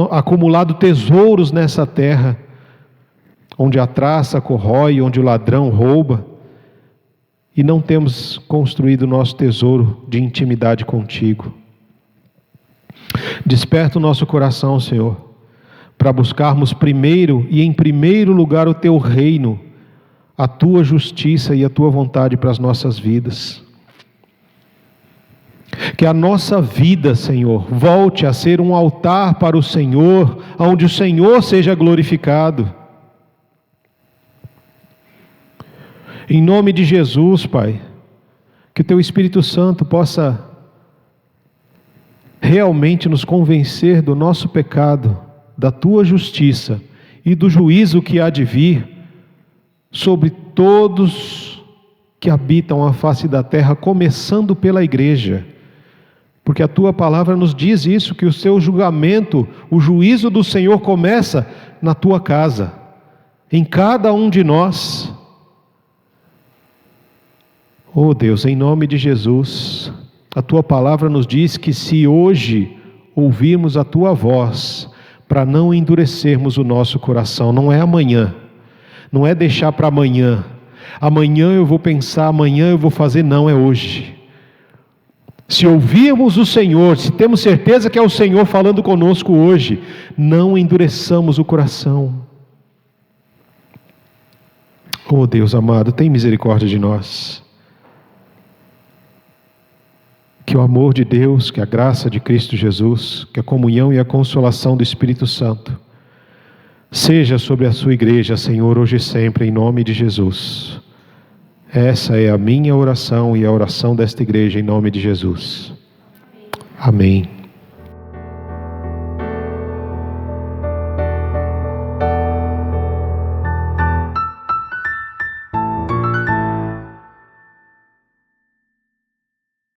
acumulado tesouros nessa terra, onde a traça corrói, onde o ladrão rouba, e não temos construído o nosso tesouro de intimidade contigo. Desperta o nosso coração, Senhor, para buscarmos primeiro e em primeiro lugar o Teu reino, a Tua justiça e a Tua vontade para as nossas vidas. Que a nossa vida, Senhor, volte a ser um altar para o Senhor, onde o Senhor seja glorificado. Em nome de Jesus, Pai, que o Teu Espírito Santo possa realmente nos convencer do nosso pecado, da Tua justiça e do juízo que há de vir sobre todos que habitam a face da terra, começando pela igreja. Porque a Tua palavra nos diz isso, que o Seu julgamento, o juízo do Senhor começa na Tua casa, em cada um de nós. Oh Deus, em nome de Jesus, a Tua palavra nos diz que se hoje ouvirmos a Tua voz, para não endurecermos o nosso coração, não é amanhã, não é deixar para amanhã, amanhã eu vou pensar, amanhã eu vou fazer, não, é hoje. Se ouvirmos o Senhor, se temos certeza que é o Senhor falando conosco hoje, não endureçamos o coração. Oh Deus amado, tem misericórdia de nós. Que o amor de Deus, que a graça de Cristo Jesus, que a comunhão e a consolação do Espírito Santo seja sobre a sua igreja, Senhor, hoje e sempre, em nome de Jesus. Essa é a minha oração e a oração desta igreja, em nome de Jesus. Amém.